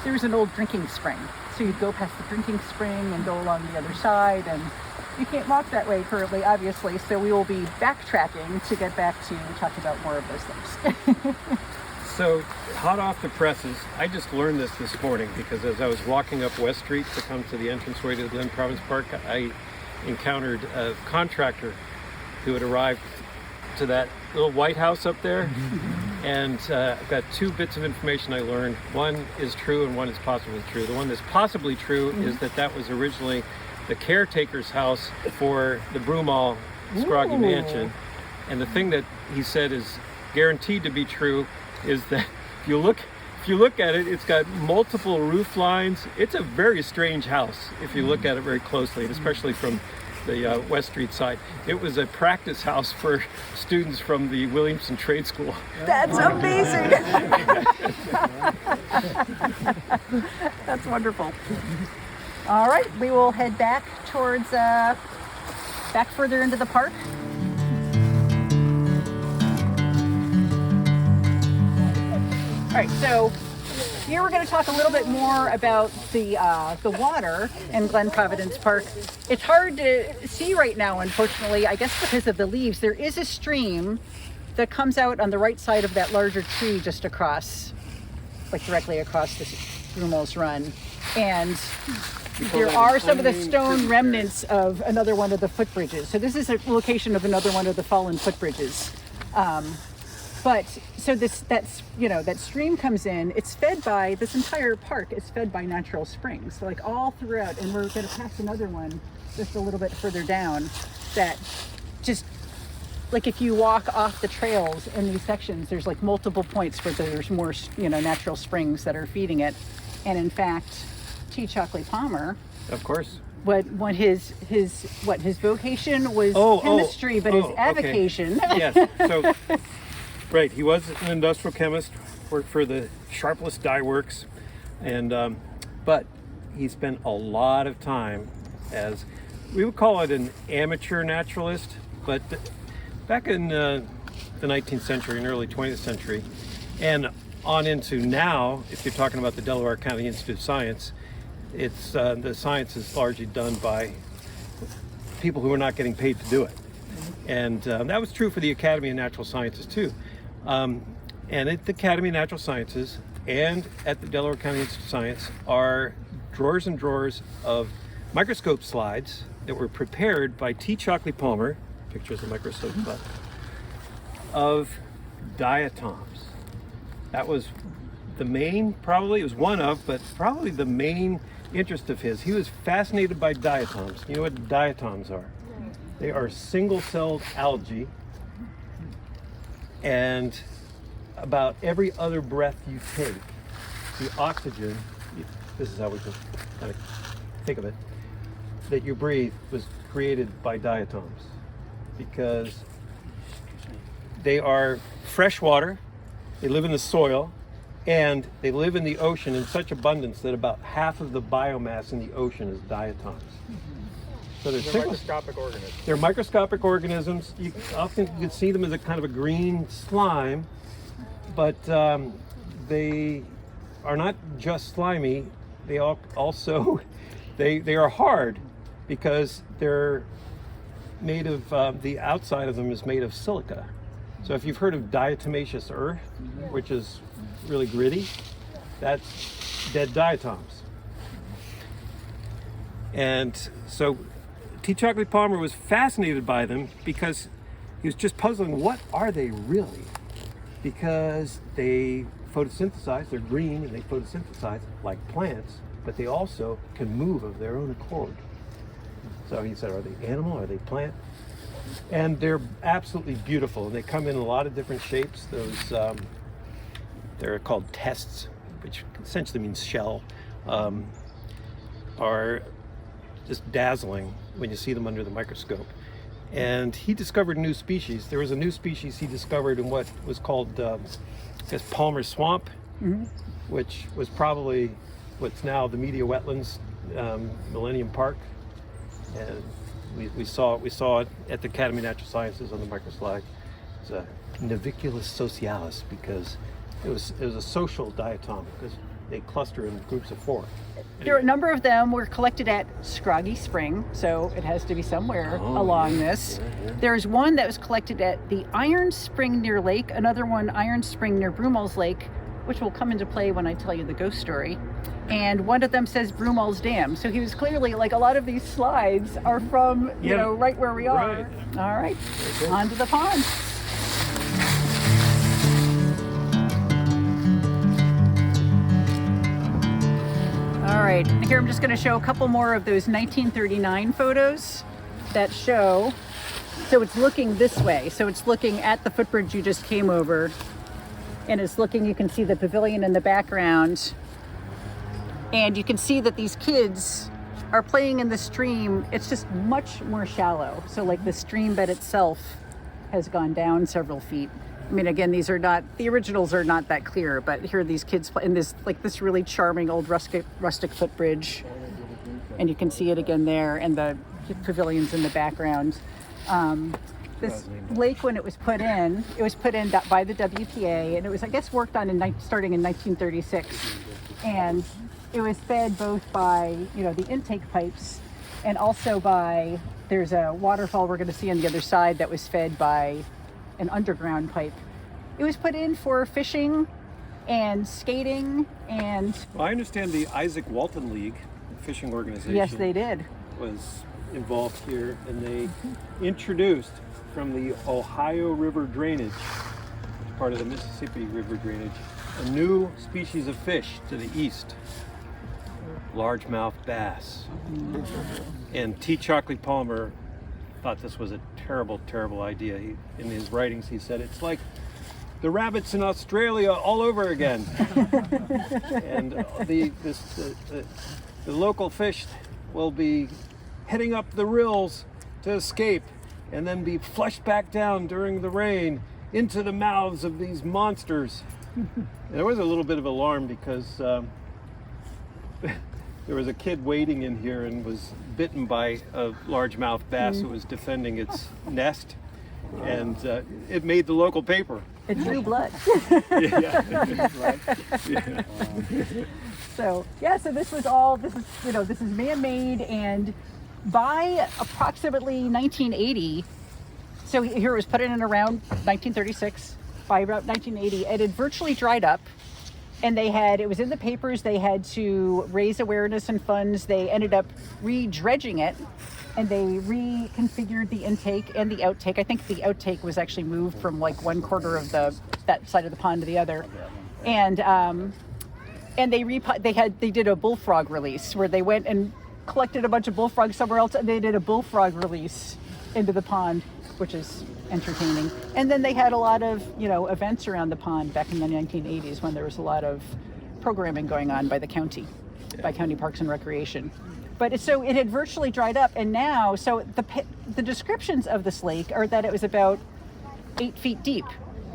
there's an old drinking spring. So you'd go past the drinking spring and go along the other side, and you can't walk that way currently, obviously, so we will be backtracking to get back to talk about more of those things. So, hot off the presses, I just learned this morning because as I was walking up West Street to come to the entranceway to the Glen Providence Park, I encountered a contractor who had arrived to that little White House up there. And I've got 2 bits of information I learned. One is true and one is possibly true. The one that's possibly true is that was originally the caretaker's house for the Broomall Scroggie mansion. And the thing that he said is guaranteed to be true is that if you look at it, it's got multiple roof lines. It's a very strange house if you look at it very closely, and especially from the West Street side. It was a practice house for students from the Williamson Trade School. That's amazing. That's wonderful. All right, we will head back towards, back further into the park. All right, so here we're going to talk a little bit more about the water in Glen Providence Park. It's hard to see right now, unfortunately, I guess because of the leaves. There is a stream that comes out on the right side of that larger tree just across, like directly across this Broomall's Run. And there are some of the stone remnants of another one of the footbridges. So this is a location of another one of the fallen footbridges. But so that stream comes in. It's fed by, this entire park is fed by natural springs, so like all throughout. And we're going to pass another one just a little bit further down that just, like if you walk off the trails in these sections, there's like multiple points where there's more, natural springs that are feeding it. And in fact, T Chalkley Palmer, Of course. his vocation was chemistry, but his avocation. Okay. Yes. So, right, he was an industrial chemist, worked for the Sharpless Dye Works, and but he spent a lot of time as, we would call it an amateur naturalist, but back in the 19th century and early 20th century, and on into now, if you're talking about the Delaware County Institute of Science, it's the science is largely done by people who are not getting paid to do it. And that was true for the Academy of Natural Sciences too. And at the Academy of Natural Sciences and at the Delaware County Institute of Science are drawers and drawers of microscope slides that were prepared by T Chalkley Palmer, pictures of microscope slides, of diatoms. That was the main, probably, it was one of, but probably the main interest of his. He was fascinated by diatoms. You know what diatoms are? They are single-celled algae, and about every other breath you take, the oxygen, this is how we can kind of think of it, that you breathe was created by diatoms, because they are freshwater, they live in the soil, and they live in the ocean in such abundance that about half of the biomass in the ocean is diatoms. So they're microscopic organisms. They're microscopic organisms. You often you can see them as a kind of a green slime, but they are not just slimy. They also they are hard because they're made of the outside of them is made of silica. So if you've heard of diatomaceous earth, which is really gritty, that's dead diatoms. And so T Chalkley Palmer was fascinated by them because he was just puzzling, what are they really? Because they photosynthesize, they're green and they photosynthesize like plants, but they also can move of their own accord. So he said, are they animal, are they plant? And they're absolutely beautiful. They come in a lot of different shapes. Those, they're called tests, which essentially means shell, are just dazzling when you see them under the microscope. And he discovered new species. There was a new species he discovered in what was called, I guess, Palmer Swamp, which was probably what's now the Media Wetlands, Millennium Park. And we saw it at the Academy of Natural Sciences on the microslide. It's a Naviculus socialis because it was a social diatom because they cluster in groups of 4. There are a number of them were collected at Scroggie Spring, so it has to be somewhere along this. There's one that was collected at the Iron Spring near Lake, another one Iron Spring near Broomall's Lake, which will come into play when I tell you the ghost story. And one of them says Broomall's Dam. So he was clearly, like a lot of these slides are from, right where we are. Right. All right, on to the pond. All right, here I'm just going to show a couple more of those 1939 photos that show, so it's looking this way. So it's looking at the footbridge you just came over, and it's looking, you can see the pavilion in the background, and you can see that these kids are playing in the stream, it's just much more shallow. So like the stream bed itself has gone down several feet. I mean, again, these are not, the originals are not that clear, but here are these kids in this, like this really charming old rustic footbridge. And you can see it again there, and the pavilions in the background. This lake, when it was put in by the WPA, and it was, I guess, worked on starting in 1936. And it was fed both by, the intake pipes, and also by, there's a waterfall we're going to see on the other side that was fed by an underground pipe. It was put in for fishing and skating and... Well, I understand the Isaac Walton League, the fishing organization. Yes, they did. Was involved here, and they introduced from the Ohio River drainage, part of the Mississippi River drainage, a new species of fish to the east, largemouth bass. And T Chalkley Palmer thought this was a terrible, terrible idea. In his writings, he said, it's like the rabbits in Australia all over again. And the local fish will be heading up the rills to escape and then be flushed back down during the rain into the mouths of these monsters. There was a little bit of alarm because there was a kid wading in here and was bitten by a largemouth bass who was defending its nest, and it made the local paper. It drew blood. So this was all, this is man-made, and by approximately 1980, so here it was put in around 1936, by about 1980, it had virtually dried up, and it was in the papers, they had to raise awareness and funds. They ended up re-dredging it, and they reconfigured the intake and the outtake. I think the outtake was actually moved from like one quarter of that side of the pond to the other. And they did a bullfrog release where they went and collected a bunch of bullfrogs somewhere else, and they did a bullfrog release into the pond, which is entertaining. And then they had a lot of, events around the pond back in the 1980s when there was a lot of programming going on by the county, by County Parks and Recreation. But so it had virtually dried up, and now, so the descriptions of this lake are that it was about 8 feet deep.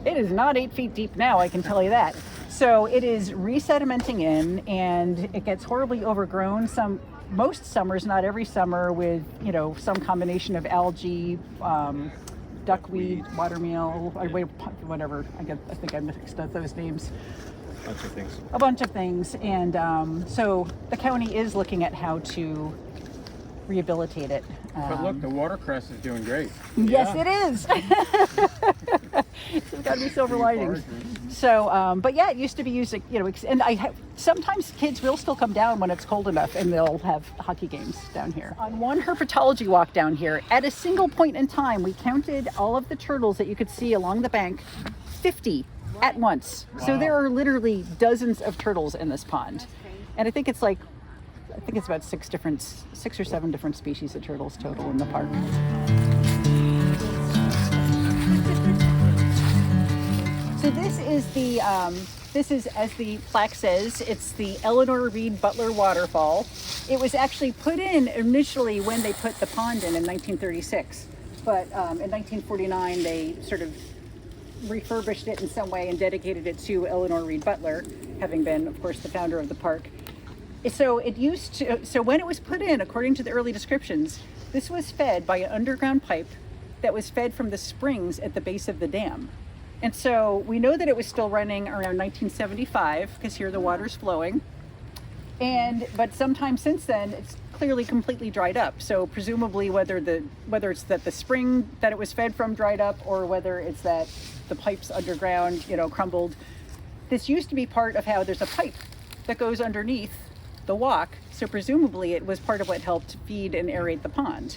It is not 8 feet deep now, I can tell you that. So it is resedimenting in, and it gets horribly overgrown. Most summers, not every summer, with some combination of algae, duckweed, watermeal, whatever. I think I mixed up those names. A bunch of things, and so the county is looking at how to rehabilitate it. But look, the watercress is doing great. Yes, it is. There's got to be silver linings. So, but yeah, it used to be used, and sometimes kids will still come down when it's cold enough, and they'll have hockey games down here. On one herpetology walk down here, at a single point in time, we counted all of the turtles that you could see along the bank, 50 at once. Wow. So there are literally dozens of turtles in this pond, and I think it's about six or seven different species of turtles total in the park. So this is, as the plaque says, it's the Eleanor Reed Butler waterfall. It was actually put in initially when they put the pond in 1936, but in 1949 they sort of refurbished it in some way and dedicated it to Eleanor Reed Butler, having been, of course, the founder of the park. So when it was put in, according to the early descriptions, this was fed by an underground pipe that was fed from the springs at the base of the dam. And so we know that it was still running around 1975, because here the water's flowing. But sometime since then, it's clearly completely dried up. So presumably whether it's that the spring that it was fed from dried up, or whether it's that the pipes underground, crumbled. This used to be part of how there's a pipe that goes underneath the walk. So presumably it was part of what helped feed and aerate the pond.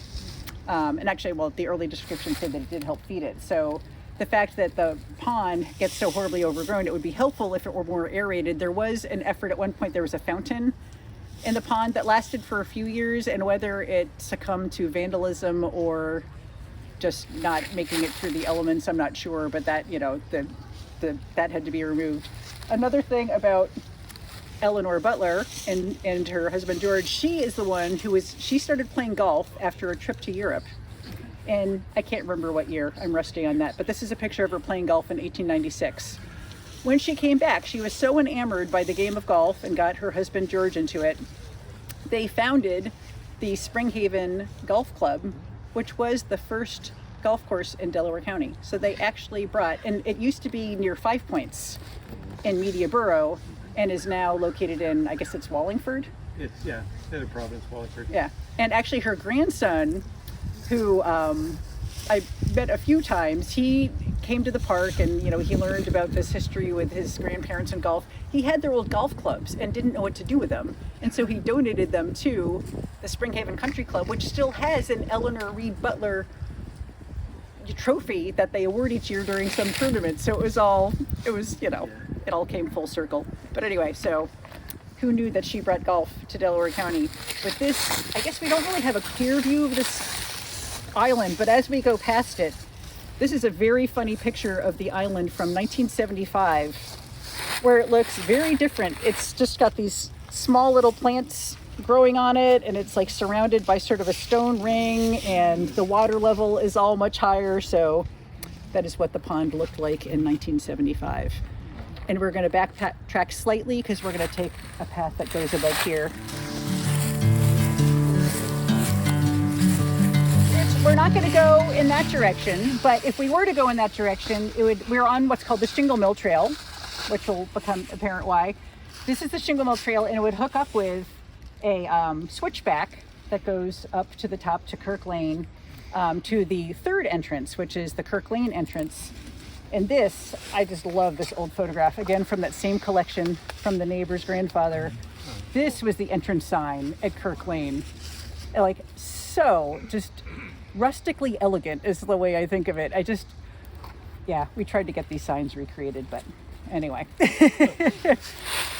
And actually, the early description said that it did help feed it. So the fact that the pond gets so horribly overgrown, it would be helpful if it were more aerated. There was an effort at one point, there was a fountain in the pond that lasted for a few years, and whether it succumbed to vandalism or just not making it through the elements, I'm not sure, but that, that had to be removed. Another thing about Eleanor Butler and her husband George, she is the one she started playing golf after a trip to Europe. And I can't remember what year, I'm rusty on that, but this is a picture of her playing golf in 1896. When she came back, she was so enamored by the game of golf and got her husband George into it. They founded the Springhaven Golf Club, which was the first golf course in Delaware County. So they actually and it used to be near Five Points in Media Borough and is now located in, I guess it's Wallingford? It's, yeah, Center Providence, Wallingford. Yeah. And actually her grandson, who I met a few times, he came to the park and, he learned about this history with his grandparents and golf. He had their old golf clubs and didn't know what to do with them. And so he donated them to the Springhaven Country Club, which still has an Eleanor Reed Butler trophy that they award each year during some tournament. So it all came full circle. But anyway, so who knew that she brought golf to Delaware County? But this, I guess we don't really have a clear view of this island, but as we go past it, this is a very funny picture of the island from 1975, where it looks very different. It's just got these small little plants growing on it, and it's like surrounded by sort of a stone ring, and the water level is all much higher. So that is what the pond looked like in 1975. And we're going to backtrack slightly because we're going to take a path that goes above here. We're not going to go in that direction, but if we were to go in that direction, we're on what's called the Shingle Mill Trail, which will become apparent why. This is the Shingle Mill Trail, and it would hook up with a switchback that goes up to the top to Kirk Lane, to the third entrance, which is the Kirk Lane entrance. And this, I just love this old photograph, again from that same collection from the neighbor's grandfather. This was the entrance sign at Kirk Lane. Like, so just rustically elegant is the way I think of it. We tried to get these signs recreated, but anyway.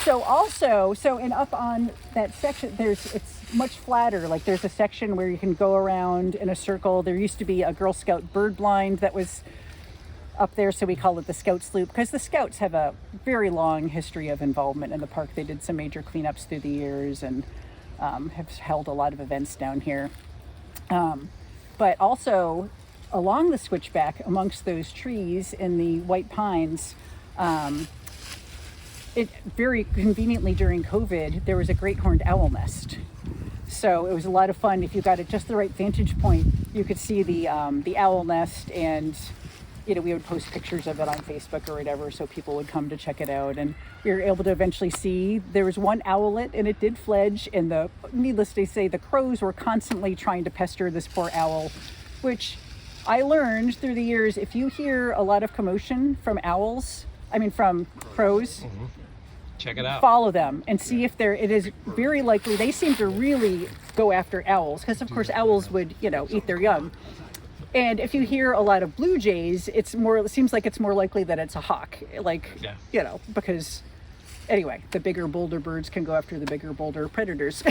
So up on that section, it's much flatter. Like there's a section where you can go around in a circle. There used to be a Girl Scout bird blind that was up there, so we call it the Scouts Loop, because the Scouts have a very long history of involvement in the park. They did some major cleanups through the years and have held a lot of events down here. But also along the switchback amongst those trees in the white pines, it very conveniently during COVID, there was a great horned owl nest. So it was a lot of fun. If you got at just the right vantage point, you could see the owl nest, and we would post pictures of it on Facebook or whatever, so people would come to check it out. And we were able to eventually see there was one owlet, and it did fledge, and needless to say, the crows were constantly trying to pester this poor owl, which I learned through the years, if you hear a lot of commotion from from crows, check it out. Follow them and see if it is very likely. They seem to really go after owls, because of course owls would, eat their young. And if you hear a lot of blue jays, it seems like it's more likely that it's a hawk, because anyway, the bigger bolder birds can go after the bigger bolder predators.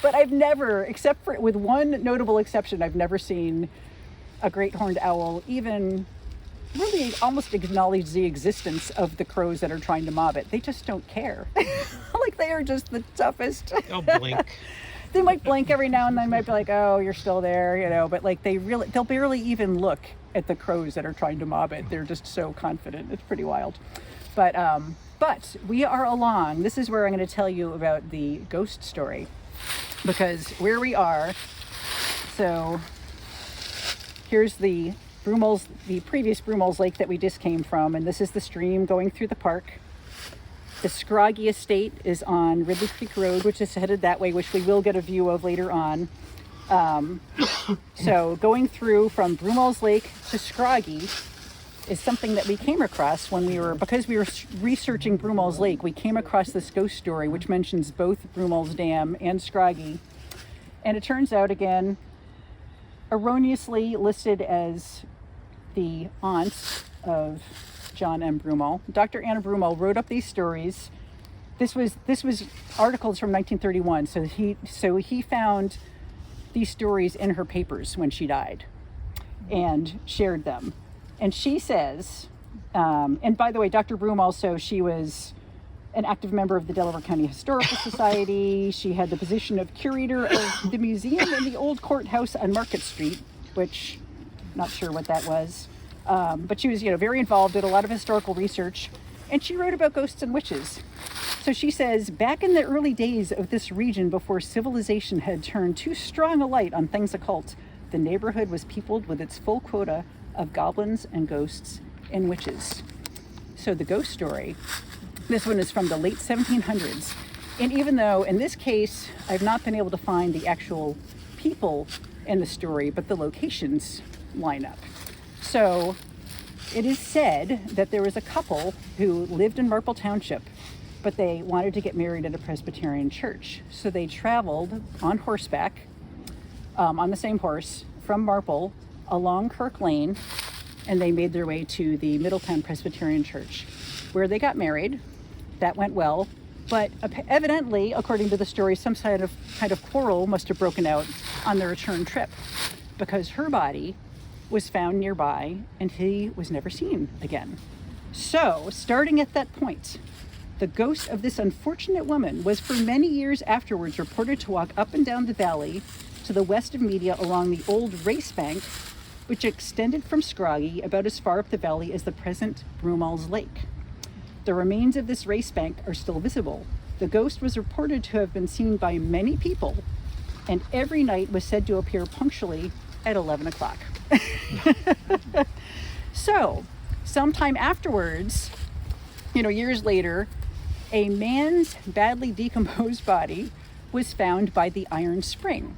But I've never, with one notable exception, I've never seen a great horned owl even really almost acknowledge the existence of the crows that are trying to mob it. They just don't care. Like they are just the toughest. They'll blink. They might blink every now and then, might be like, oh, you're still there, but like they'll barely even look at the crows that are trying to mob it. They're just so confident. It's pretty wild. But we are along. This is where I'm going to tell you about the ghost story, because where we are, so here's the previous Broomall's Lake that we just came from, and this is the stream going through the park. The Scroggie estate is on Ridley Creek Road, which is headed that way, which we will get a view of later on. So going through from Broomall's Lake to Scroggie is something that we came across because we were researching Broomall's Lake. We came across this ghost story, which mentions both Broomall's Dam and Scroggie. And it turns out, again, erroneously listed as the aunt of John M. Broomall. Dr. Anna Broomall wrote up these stories. This was articles from 1931. So he found these stories in her papers when she died and shared them. And she says, and by the way, Dr. Broomall, so she was an active member of the Delaware County Historical Society. She had the position of curator of the museum in the old courthouse on Market Street, which not sure what that was. But she was, very involved, did a lot of historical research, and she wrote about ghosts and witches. So she says, back in the early days of this region, before civilization had turned too strong a light on things occult, the neighborhood was peopled with its full quota of goblins and ghosts and witches. So the ghost story, this one is from the late 1700s. And even though in this case, I've not been able to find the actual people in the story, but the locations line up. So it is said that there was a couple who lived in Marple Township, but they wanted to get married at a Presbyterian church. So they traveled on horseback, on the same horse, from Marple along Kirk Lane, and they made their way to the Middletown Presbyterian Church, where they got married. That went well, but evidently, according to the story, some kind of quarrel must have broken out on their return trip, because her body was found nearby and he was never seen again. So, starting at that point, the ghost of this unfortunate woman was for many years afterwards reported to walk up and down the valley to the west of Media along the old race bank, which extended from Scroggie about as far up the valley as the present Broomall's Lake. The remains of this race bank are still visible. The ghost was reported to have been seen by many people, and every night was said to appear punctually at 11 o'clock. So, sometime afterwards, years later, a man's badly decomposed body was found by the Iron Spring,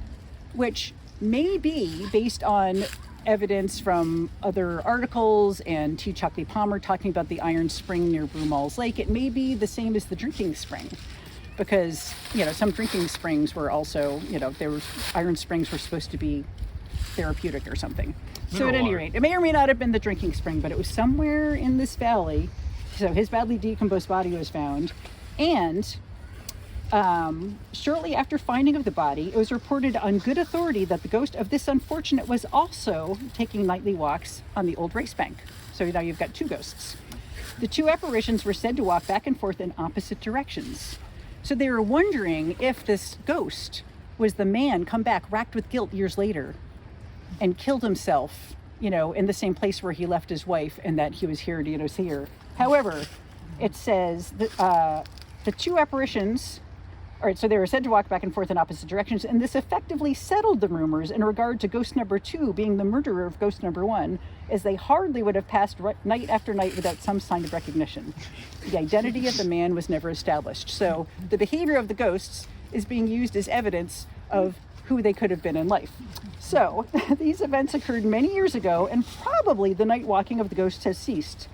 which may be based on evidence from other articles and T Chalkley Palmer talking about the Iron Spring near Broomall's Lake. It may be the same as the drinking spring, because some drinking springs were also Iron Springs were supposed to be therapeutic or something. So at any rate, it may or may not have been the drinking spring, but it was somewhere in this valley. So his badly decomposed body was found, and shortly after finding of the body, it was reported on good authority that the ghost of this unfortunate was also taking nightly walks on the old race bank. So now you've got two ghosts. The two apparitions were said to walk back and forth in opposite directions. So they were wondering if this ghost was the man come back racked with guilt years later and killed himself, in the same place where he left his wife, and that he was here to, see her. However, it says that the two apparitions, all right, so they were said to walk back and forth in opposite directions, and this effectively settled the rumors in regard to ghost number 2 being the murderer of ghost number 1, as they hardly would have passed night after night without some sign of recognition. The identity of the man was never established. So the behavior of the ghosts is being used as evidence of who they could have been in life. So these events occurred many years ago, and probably the night walking of the ghosts has ceased,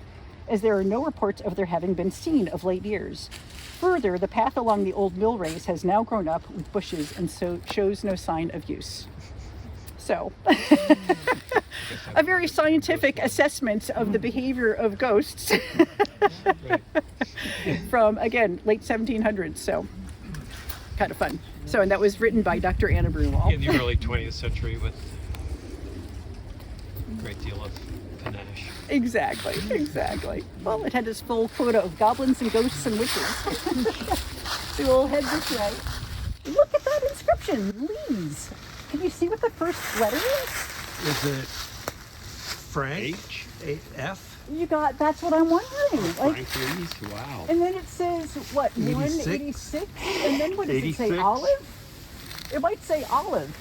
as there are no reports of their having been seen of late years. Further, the path along the old mill race has now grown up with bushes and so shows no sign of use. So, a very scientific assessment of the behavior of ghosts from, again, late 1700s. So, kind of fun. So, and that was written by Dr. Anna Broomall. In the early 20th century with a great deal of panache. Exactly. Well, it had its full quota of goblins and ghosts and witches. So we'll head this way. Look at that inscription, Lees. Can you see what the first letter is? Is it Frank? H-A-F? That's what I'm wondering. Frank Lees? Wow. And then it says, what, 186? And then what does it say, 86? Olive? It might say Olive.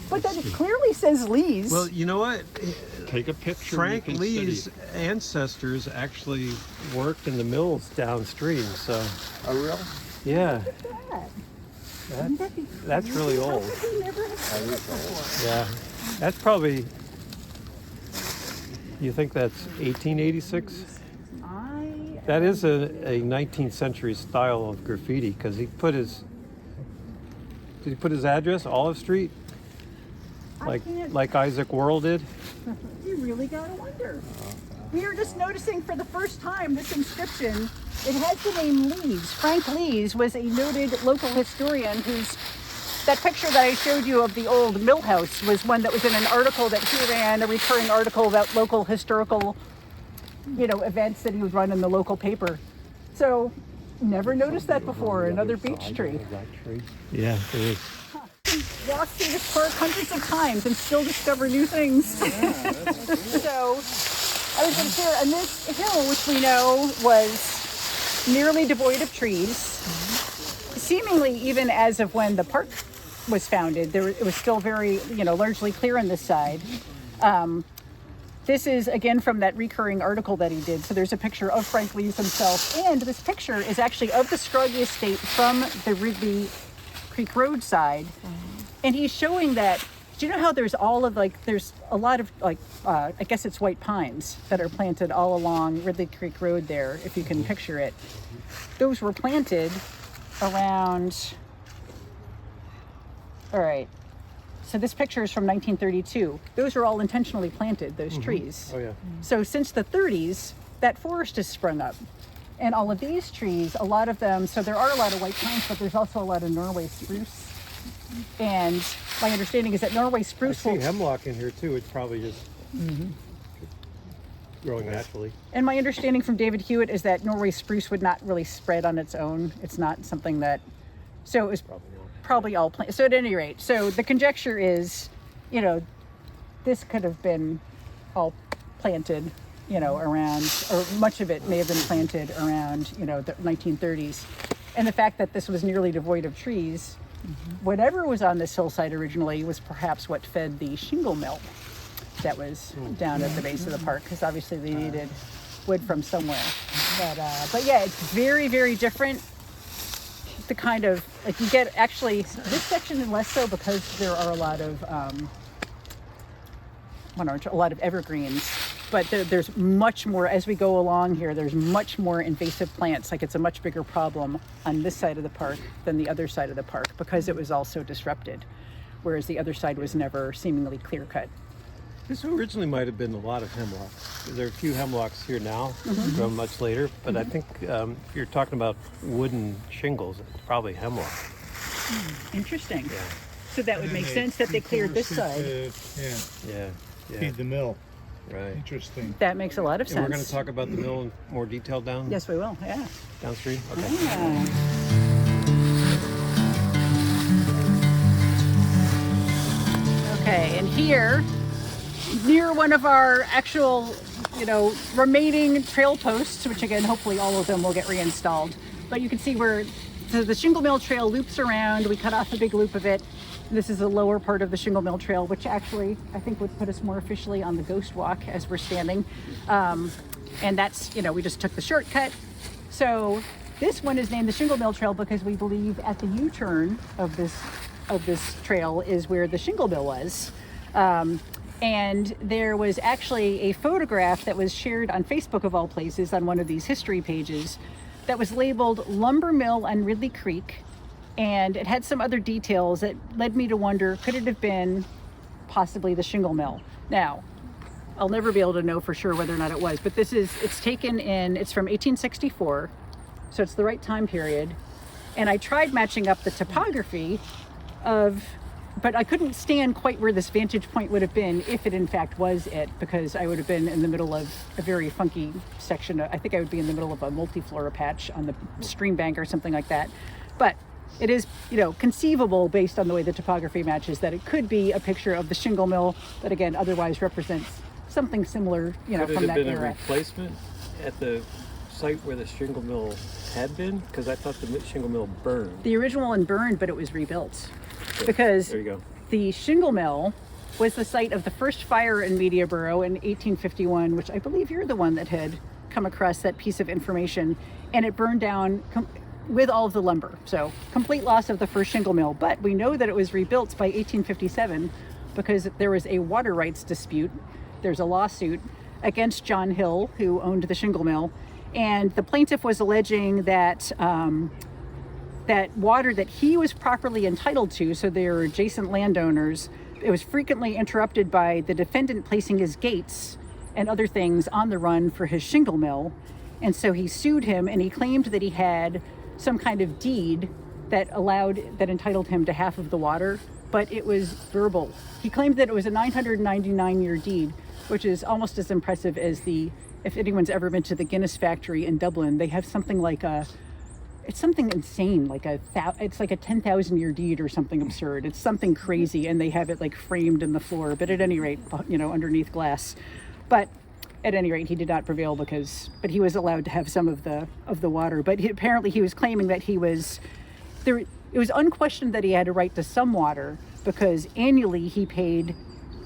But then it clearly says Lees. Well, you know what? Take a picture. Frank and Lee's ancestors actually worked in the mills downstream, so. Oh, really? Yeah. Wouldn't that be That's really How old. could we never have seen it before? Yeah. That's probably, you think that's 1886? That is a 19th century style of graffiti, because did he put his address, Olive Street? Like Isaac Worrell did? You really gotta wonder. We are just noticing for the first time this inscription. It has the name Lees. Frank Lees was a noted local historian that picture that I showed you of the old mill house was one that was in an article that he ran, a recurring article about local historical, events that he would run in the local paper. So Never noticed that before. Another beech tree. Yeah, it is. Walk through this park hundreds of times and still discover new things. So I was going to share, and this hill, which we know was nearly devoid of trees, seemingly even as of when the park was founded, it was still very, largely clear on this side. This is, again, from that recurring article that he did. So there's a picture of Frank Lees himself. And this picture is actually of the Scroggie estate from the Ridley Creek Road side. And he's showing that, do you know how there's there's a lot of, I guess it's white pines that are planted all along Ridley Creek Road there, if you can picture it. Those were planted around, all right. So this picture is from 1932. Those are all intentionally planted, those trees. Oh, yeah. So since the 30s, that forest has sprung up. And all of these trees, a lot of them, so there are a lot of white pines, but there's also a lot of Norway spruce. And my understanding is that Norway I spruce see hemlock in here too. It's probably just growing naturally. And my understanding from David Hewitt is that Norway spruce would not really spread on its own. It's not something that, so it was probably all planted. So at any rate, so the conjecture is, this could have been all planted, around, or much of it may have been planted around, the 1930s. And the fact that this was nearly devoid of trees, whatever was on this hillside originally was perhaps what fed the shingle mill that was down at the base of the park, because obviously they needed wood from somewhere. But yeah, it's very, very different. The kind of, you get actually, this section is less so because there are a lot of evergreens, but there's much more, as we go along here, there's much more invasive plants. It's a much bigger problem on this side of the park than the other side of the park because it was also disrupted, whereas the other side was never seemingly clear cut. This originally might have been a lot of hemlock. There are a few hemlocks here now from much later, but I think if you're talking about wooden shingles, it's probably hemlock. Interesting. Yeah. So that would make sense that they cleared this side. Yeah. Feed the mill. Right. Interesting. That makes a lot of sense. And we're going to talk about the mill in more detail down? Yes, we will. Yeah. Downstream? Okay. Yeah. Okay, and here, near one of our actual, remaining trail posts, which again, hopefully all of them will get reinstalled. But you can see where the Shingle Mill Trail loops around. We cut off a big loop of it. This is the lower part of the Shingle Mill Trail, which actually I think would put us more officially on the Ghost Walk as we're standing. And that's, we just took the shortcut. So this one is named the Shingle Mill Trail because we believe at the U-turn of this trail is where the shingle mill was. And there was actually a photograph that was shared on Facebook of all places on one of these history pages that was labeled Lumber Mill on Ridley Creek. And it had some other details that led me to wonder, could it have been possibly the shingle mill? Now, I'll never be able to know for sure whether or not it was, but it's from 1864. So it's the right time period. And I tried matching up the topography but I couldn't stand quite where this vantage point would have been if it in fact was it, because I would have been in the middle of a very funky section. I think I would be in the middle of a multiflora patch on the stream bank or something like that. But it is, conceivable based on the way the topography matches that it could be a picture of the shingle mill that again otherwise represents something similar, from that era. Could it have been a replacement at the site where the shingle mill had been? Because I thought the shingle mill burned. The original one burned, but it was rebuilt. Because there you go. The shingle mill was the site of the first fire in Mediaborough in 1851, which I believe you're the one that had come across that piece of information, and it burned down with all of the lumber. So complete loss of the first shingle mill, but we know that it was rebuilt by 1857 because there was a water rights dispute. There's a lawsuit against John Hill, who owned the shingle mill, and the plaintiff was alleging that that water that he was properly entitled to, so they were adjacent landowners, it was frequently interrupted by the defendant placing his gates and other things on the run for his shingle mill. And so he sued him, and he claimed that he had some kind of deed that entitled him to half of the water, but it was verbal. He claimed that it was a 999-year deed, which is almost as impressive as if anyone's ever been to the Guinness factory in Dublin, they have something like a it's something insane, like it's like a 10,000-year deed or something absurd. It's something crazy, and they have it like framed in the floor. But at any rate, underneath glass. But at any rate, he did not prevail but he was allowed to have some of the water. But apparently, he was claiming that he was there. It was unquestioned that he had a right to some water because annually he paid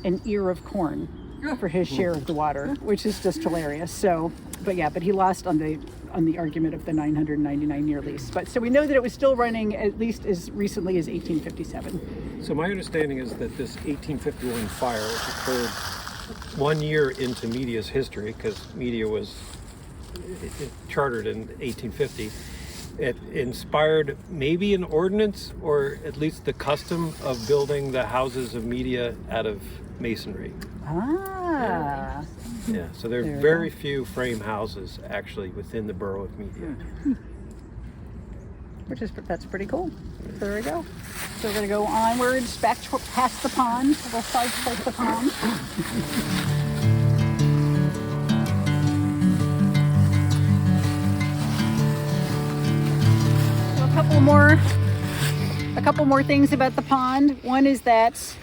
an ear of corn for his share of the water, which is just hilarious. So, but he lost on the argument of the 999-year lease. But so we know that it was still running at least as recently as 1857. So my understanding is that this 1851 fire, which occurred 1 year into Media's history, because Media was chartered in 1850, it inspired maybe an ordinance or at least the custom of building the houses of Media out of masonry. Ah. Yeah, so there are very few frame houses actually within the borough of Media. That's pretty cool. There we go. So we're going to go onwards back past the pond. We'll sidestep the pond. So a couple more things about the pond. One is that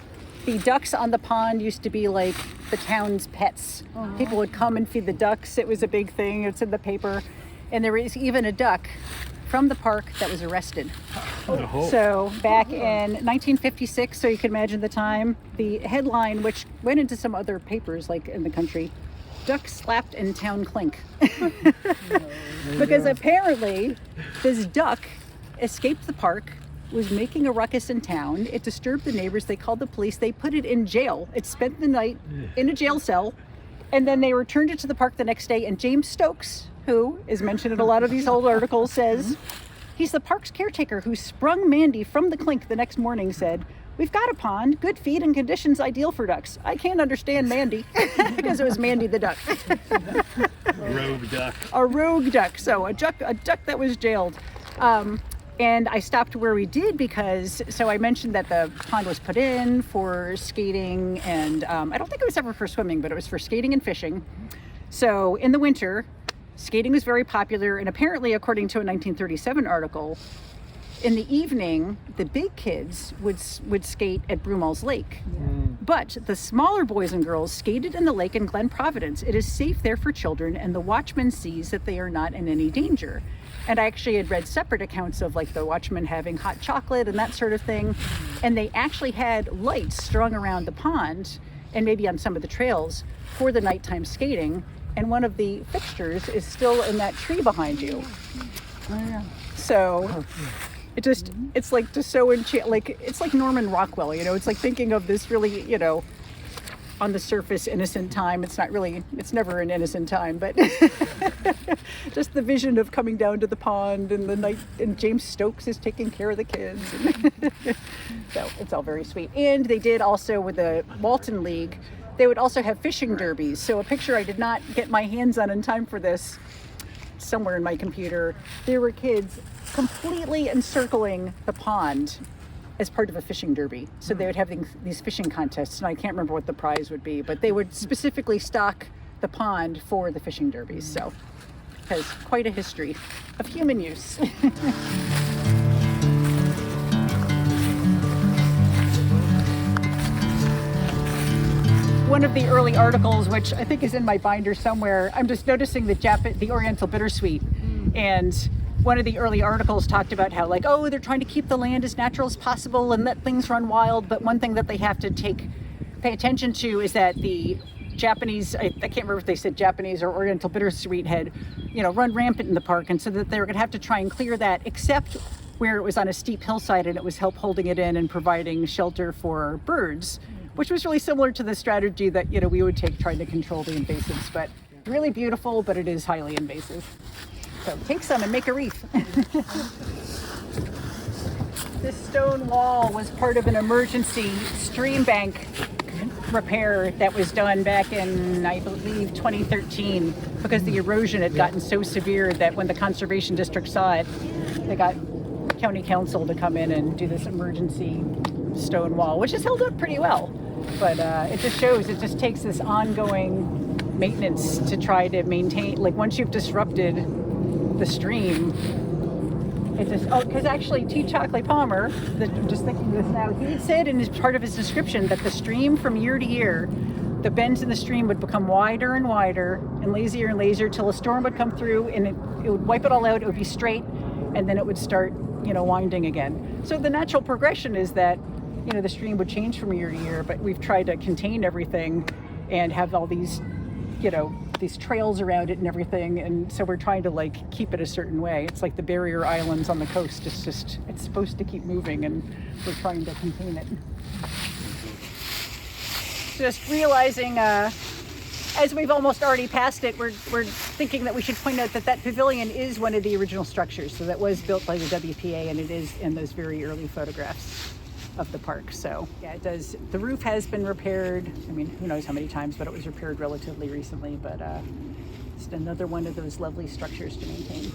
the ducks on the pond used to be like the town's pets. People would come and feed the ducks. It was a big thing. It's in the paper. And there is even a duck from the park that was arrested. So back in 1956, so you can imagine the time, the headline, which went into some other papers like in the country, "Duck slapped in town clink." Because apparently this duck escaped the park, was making a ruckus in town. It disturbed the neighbors. They called the police. They put it in jail. It spent the night in a jail cell, and then they returned it to the park the next day. And James Stokes, who is mentioned in a lot of these old articles, says he's the park's caretaker who sprung Mandy from the clink the next morning, said, "We've got a pond, good feed and conditions ideal for ducks. I can't understand Mandy," because it was Mandy the duck. Rogue duck. A rogue duck. So a duck that was jailed. And I stopped where we did because, so I mentioned that the pond was put in for skating and I don't think it was ever for swimming, but it was for skating and fishing. So in the winter, skating was very popular, and apparently, according to a 1937 article, in the evening, the big kids would skate at Broomall's Lake. But the smaller boys and girls skated in the lake in Glen Providence. It is safe there for children, and the watchman sees that they are not in any danger. And I actually had read separate accounts of like the watchman having hot chocolate and that sort of thing. And they actually had lights strung around the pond and maybe on some of the trails for the nighttime skating. And one of the fixtures is still in that tree behind you. So it's like just so like it's like Norman Rockwell, it's like thinking of this really, on the surface innocent time. It's never an innocent time, but just the vision of coming down to the pond and the night, and James Stokes is taking care of the kids. So it's all very sweet. And they did also with the Walton League, they would also have fishing derbies. So a picture I did not get my hands on in time for this, somewhere in my computer, there were kids completely encircling the pond as part of a fishing derby. So they would have these fishing contests, and I can't remember what the prize would be, but they would specifically stock the pond for the fishing derbies. So it has quite a history of human use. One of the early articles, which I think is in my binder somewhere, I'm just noticing the Oriental Bittersweet, and one of the early articles talked about how they're trying to keep the land as natural as possible and let things run wild. But one thing that they have to pay attention to is that the Japanese, I can't remember if they said Japanese or Oriental Bittersweet had, run rampant in the park. And so that they were going to have to try and clear that, except where it was on a steep hillside and it was holding it in and providing shelter for birds, which was really similar to the strategy that, we would take trying to control the invasives. But really beautiful, but it is highly invasive. So take some and make a wreath. This stone wall was part of an emergency stream bank repair that was done back in, I believe, 2013, because the erosion had gotten so severe that when the Conservation District saw it, they got County Council to come in and do this emergency stone wall, which has held up pretty well. But it just takes this ongoing maintenance to try to maintain, once you've disrupted the stream, It's just, because actually T Chalkley Palmer, I'm just thinking this now, he said in his part of his description that the stream from year to year, the bends in the stream would become wider and wider and lazier till a storm would come through and it would wipe it all out. It would be straight, and then it would start, winding again. So the natural progression is that, the stream would change from year to year, but we've tried to contain everything and have all these, these trails around it and everything. And so we're trying to keep it a certain way. It's like the barrier islands on the coast. It's supposed to keep moving, and we're trying to contain it. Just realizing, as we've almost already passed it, we're thinking that we should point out that pavilion is one of the original structures. So that was built by the WPA, and it is in those very early photographs of the park. So yeah, it does. The roof has been repaired. I mean, who knows how many times, but it was repaired relatively recently. But it's another one of those lovely structures to maintain.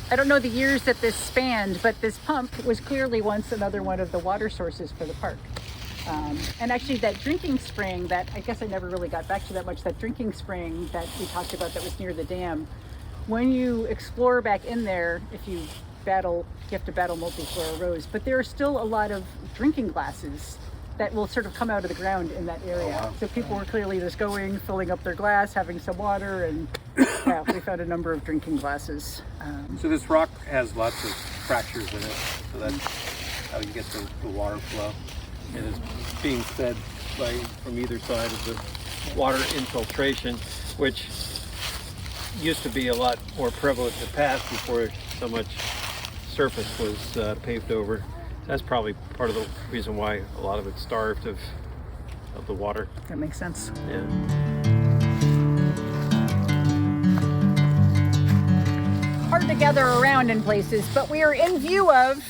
I don't know the years that this spanned, but this pump was clearly once another one of the water sources for the park. And actually that drinking spring that I guess I never really got back to that much, that drinking spring that we talked about that was near the dam, when you explore back in there, you have to battle multiflora rose, but there are still a lot of drinking glasses that will sort of come out of the ground in that area. Oh, wow. So people were clearly just filling up their glass, having some water, and yeah, we found a number of drinking glasses. So this rock has lots of fractures in it, so that's how you get the water flow. And it's being fed from either side of the water infiltration, which used to be a lot more prevalent in the past before so much surface was paved over. That's probably part of the reason why a lot of it's starved of the water. That makes sense. Yeah. Hard to gather around in places, but we are in view of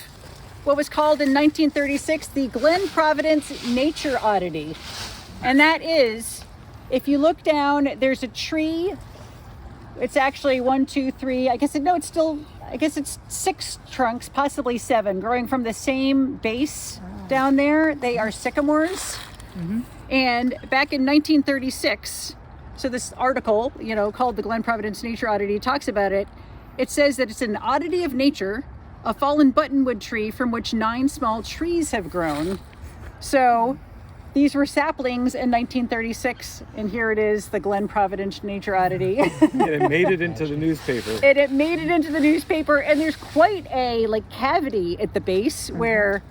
what was called in 1936 the Glen Providence Nature Oddity. And that is, if you look down, there's a tree. It's actually 1, 2, 3, it's 6 trunks, possibly 7, growing from the same base down there. They are sycamores. Mm-hmm. And back in 1936, so this article, called the Glen Providence Nature Oddity talks about it. It says that it's an oddity of nature, a fallen buttonwood tree from which 9 small trees have grown. So these were saplings in 1936, and here it is, the Glen Providence Nature Oddity. And it made it into the newspaper. It made it into the newspaper, and there's quite a cavity at the base where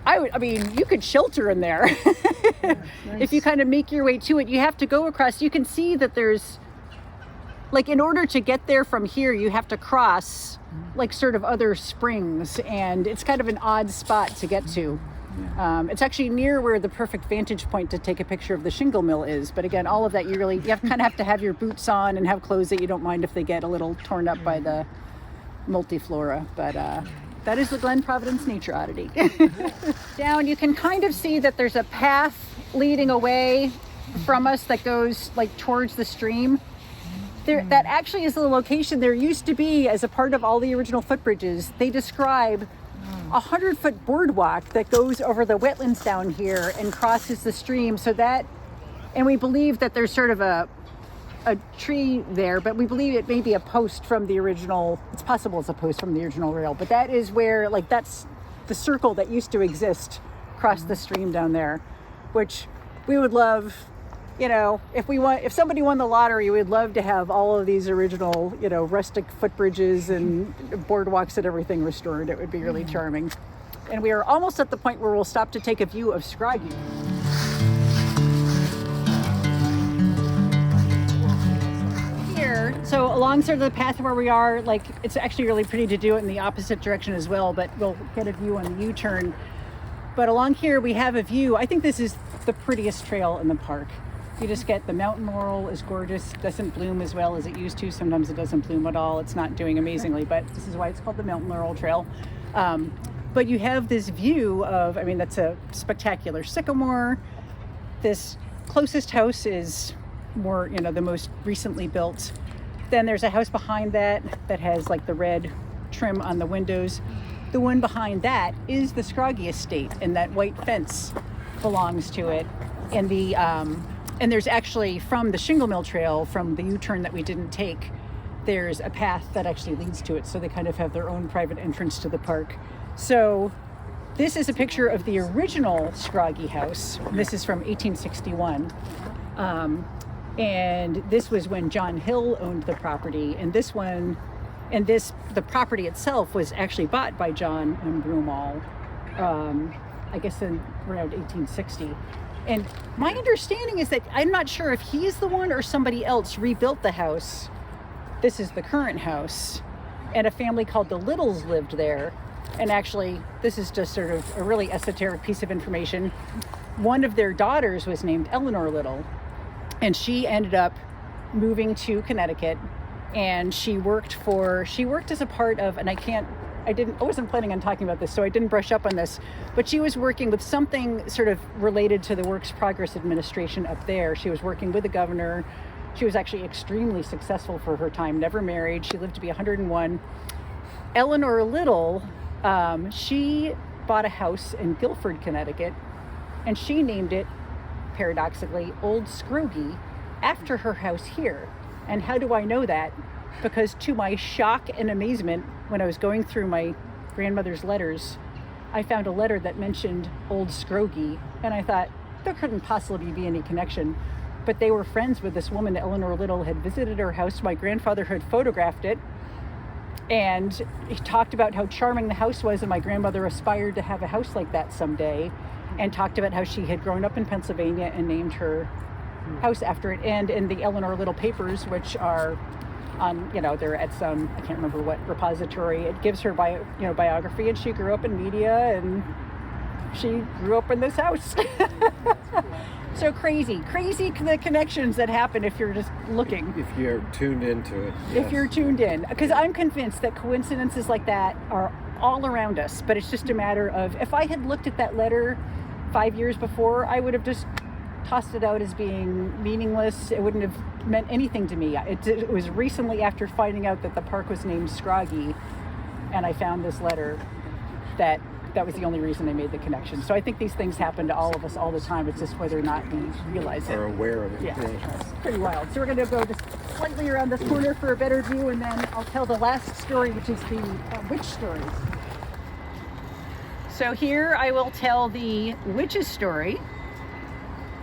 you could shelter in there. Nice. If you kind of make your way to it. You have to go across. You can see that there's, in order to get there from here, you have to cross sort of other springs, and it's kind of an odd spot to get to. It's actually near where the perfect vantage point to take a picture of the shingle mill is. But again, all of that, you have to have your boots on and have clothes that you don't mind if they get a little torn up by the multiflora. But that is the Glen Providence Nature Oddity. Down, you can kind of see that there's a path leading away from us that goes towards the stream. That actually is the location there used to be as a part of all the original footbridges. They describe a 100-foot boardwalk that goes over the wetlands down here and crosses the stream. And we believe that there's sort of a tree there, but we believe it may be a post from the original. It's possible it's a post from the original rail, but that is where that's the circle that used to exist across the stream down there, which we would love. If somebody won the lottery, we'd love to have all of these original, rustic footbridges and boardwalks and everything restored. It would be really charming. And we are almost at the point where we'll stop to take a view of Scroggie. Here, so alongside the path where we are, it's actually really pretty to do it in the opposite direction as well, but we'll get a view on the U-turn. But along here, we have a view. I think this is the prettiest trail in the park. You just get the mountain laurel is gorgeous, doesn't bloom as well as it used to. Sometimes it doesn't bloom at all. It's not doing amazingly, but this is why it's called the mountain laurel trail. But you have this view of, that's a spectacular sycamore. This closest house is more, the most recently built. Then there's a house behind that has the red trim on the windows. The one behind that is the Scroggie estate, and that white fence belongs to it. And there's actually, from the Shingle Mill Trail, from the U-turn that we didn't take, there's a path that actually leads to it. So they kind of have their own private entrance to the park. So this is a picture of the original Scroggie house. This is from 1861. And this was when John Hill owned the property. And the property itself was actually bought by John and Broomall, I guess in around 1860. And my understanding is that I'm not sure if he's the one or somebody else rebuilt the house. This is the current house. And a family called the Littles lived there. And actually, this is just sort of a really esoteric piece of information. One of their daughters was named Eleanor Little. And she ended up moving to Connecticut, and she worked as a part of, and I wasn't planning on talking about this, so I didn't brush up on this, but she was working with something sort of related to the Works Progress Administration up there. She was working with the governor. She was actually extremely successful for her time, never married. She lived to be 101. Eleanor Little, she bought a house in Guilford, Connecticut, and she named it, paradoxically, Old Scroggie, after her house here. And how do I know that? Because to my shock and amazement, when I was going through my grandmother's letters, I found a letter that mentioned Old Scroggie, and I thought there couldn't possibly be any connection. But they were friends with this woman, Eleanor Little, had visited her house. My grandfather had photographed it, and he talked about how charming the house was, and my grandmother aspired to have a house like that someday, and talked about how she had grown up in Pennsylvania and named her house after it. And in the Eleanor Little papers, which are on, they're at some, I can't remember what repository, it gives her biography, and she grew up in media, and she grew up in this house. So crazy the connections that happen if you're just looking. If you're tuned into it. If you're tuned in. Because I'm convinced that coincidences like that are all around us, but it's just a matter of, if I had looked at that letter 5 years before, I would have just tossed it out as being meaningless. It wouldn't have meant anything to me. It was recently, after finding out that the park was named Scroggie, and I found this letter, that was the only reason I made the connection. So I think these things happen to all of us all the time. It's just whether or not we realize it. Or aware of it. Yeah, it's pretty wild. So we're going to go just slightly around this corner for a better view, and then I'll tell the last story, which is the witch stories. So here I will tell the witch's story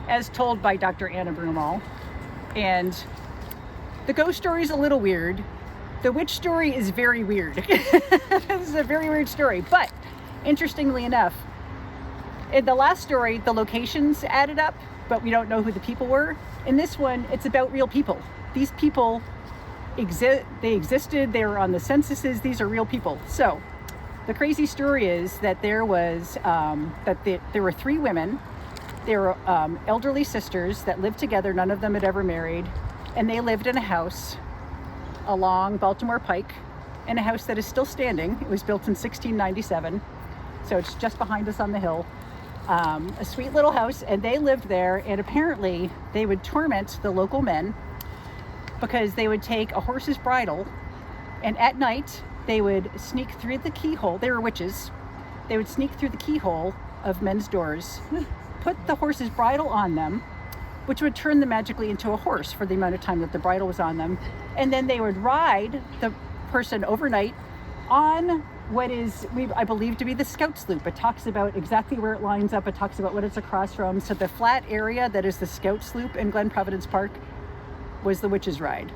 as told by Dr. Anna Broomall. And the ghost story is a little weird. The witch story is very weird. This is a very weird story, but interestingly enough, in the last story, the locations added up, but we don't know who the people were. In this one, it's about real people. These people they existed, they were on the censuses, these are real people. So the crazy story is that there was, there were three women. They were elderly sisters that lived together. None of them had ever married. And they lived in a house along Baltimore Pike, in a house that is still standing. It was built in 1697. So it's just behind us on the hill. A sweet little house, and they lived there, and apparently they would torment the local men because they would take a horse's bridle, and at night they would sneak through the keyhole. They were witches. They would sneak through the keyhole of men's doors, put the horse's bridle on them, which would turn them magically into a horse for the amount of time that the bridle was on them, and then they would ride the person overnight on what is, I believe, to be the Scout's Loop. It talks about exactly where it lines up. It talks about what it's across from. So the flat area that is the Scout's Loop in Glen Providence Park was the witch's ride,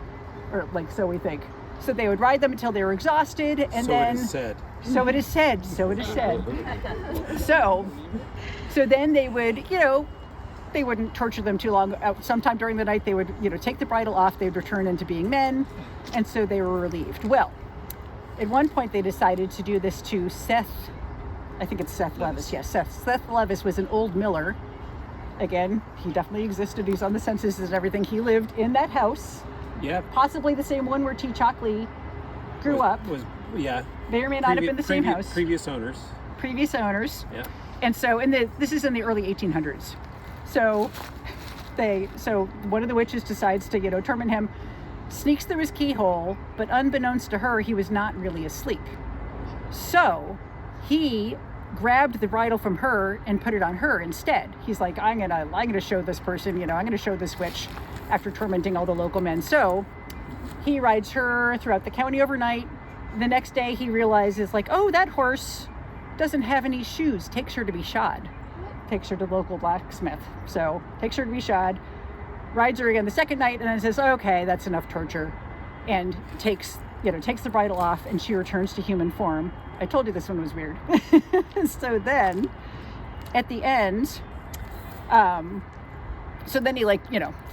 or like, so we think. So they would ride them until they were exhausted, and so then it is said. So it is said. So it is said. So then they would, they wouldn't torture them too long. Sometime during the night, they would, take the bridle off. They would return into being men, and so they were relieved. Well, at one point, they decided to do this to Seth. I think it's Seth Levis. Yes, Seth Levis was an old miller. Again, he definitely existed. He's on the census and everything. He lived in that house. Yeah. Possibly the same one where T Chalkley grew up. Yeah. May or may not have been the same house. Previous owners. Yeah. And so this is in the early 1800s. So one of the witches decides to, torment him, sneaks through his keyhole, but unbeknownst to her, he was not really asleep. So he grabbed the bridle from her and put it on her instead. He's like, I'm gonna show this person, I'm gonna show this witch, after tormenting all the local men. So he rides her throughout the county overnight. The next day he realizes, like, oh, that horse doesn't have any shoes. Takes her to be shod. Takes her to the local blacksmith. So takes her to be shod, rides her again the second night, and then says, okay, that's enough torture, and takes the bridle off, and she returns to human form. I told you this one was weird. So then at the end, so then he,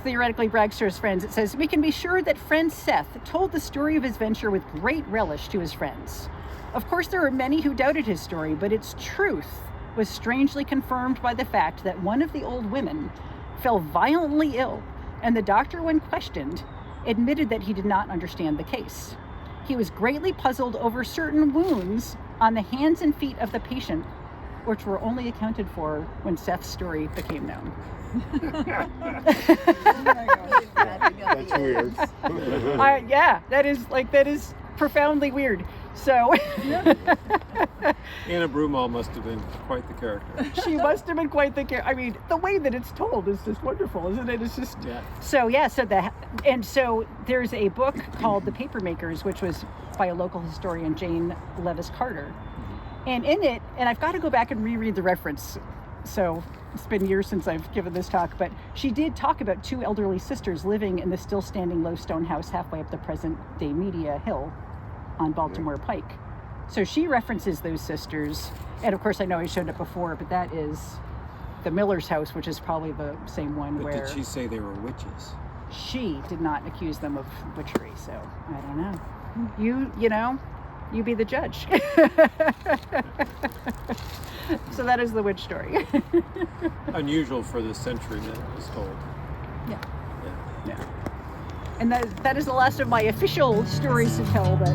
theoretically brags to his friends. It says, we can be sure that friend Seth told the story of his venture with great relish to his friends. Of course, there were many who doubted his story, but its truth was strangely confirmed by the fact that one of the old women fell violently ill, and the doctor, when questioned, admitted that he did not understand the case. He was greatly puzzled over certain wounds on the hands and feet of the patient, which were only accounted for when Seth's story became known. That's weird. Yeah, that is profoundly weird. So Anna Broomall must have been quite the character. she must have been quite the character. I mean, the way that it's told is just wonderful, isn't it? It's just So there's a book called The Papermakers, which was by a local historian, Jane Levis Carter. And in it, and I've got to go back and reread the reference, so it's been years since I've given this talk, but she did talk about two elderly sisters living in the still standing low stone house halfway up the present day Media Hill on Baltimore Pike. So she references those sisters, and of course I know I showed it before, but that is the Miller's house, which is probably the same one. But where did she say they were witches? She did not accuse them of witchery, so I don't know. You be the judge. So that is the witch story. Unusual for the century that it was told. Yeah. And that is the last of my official stories to tell, but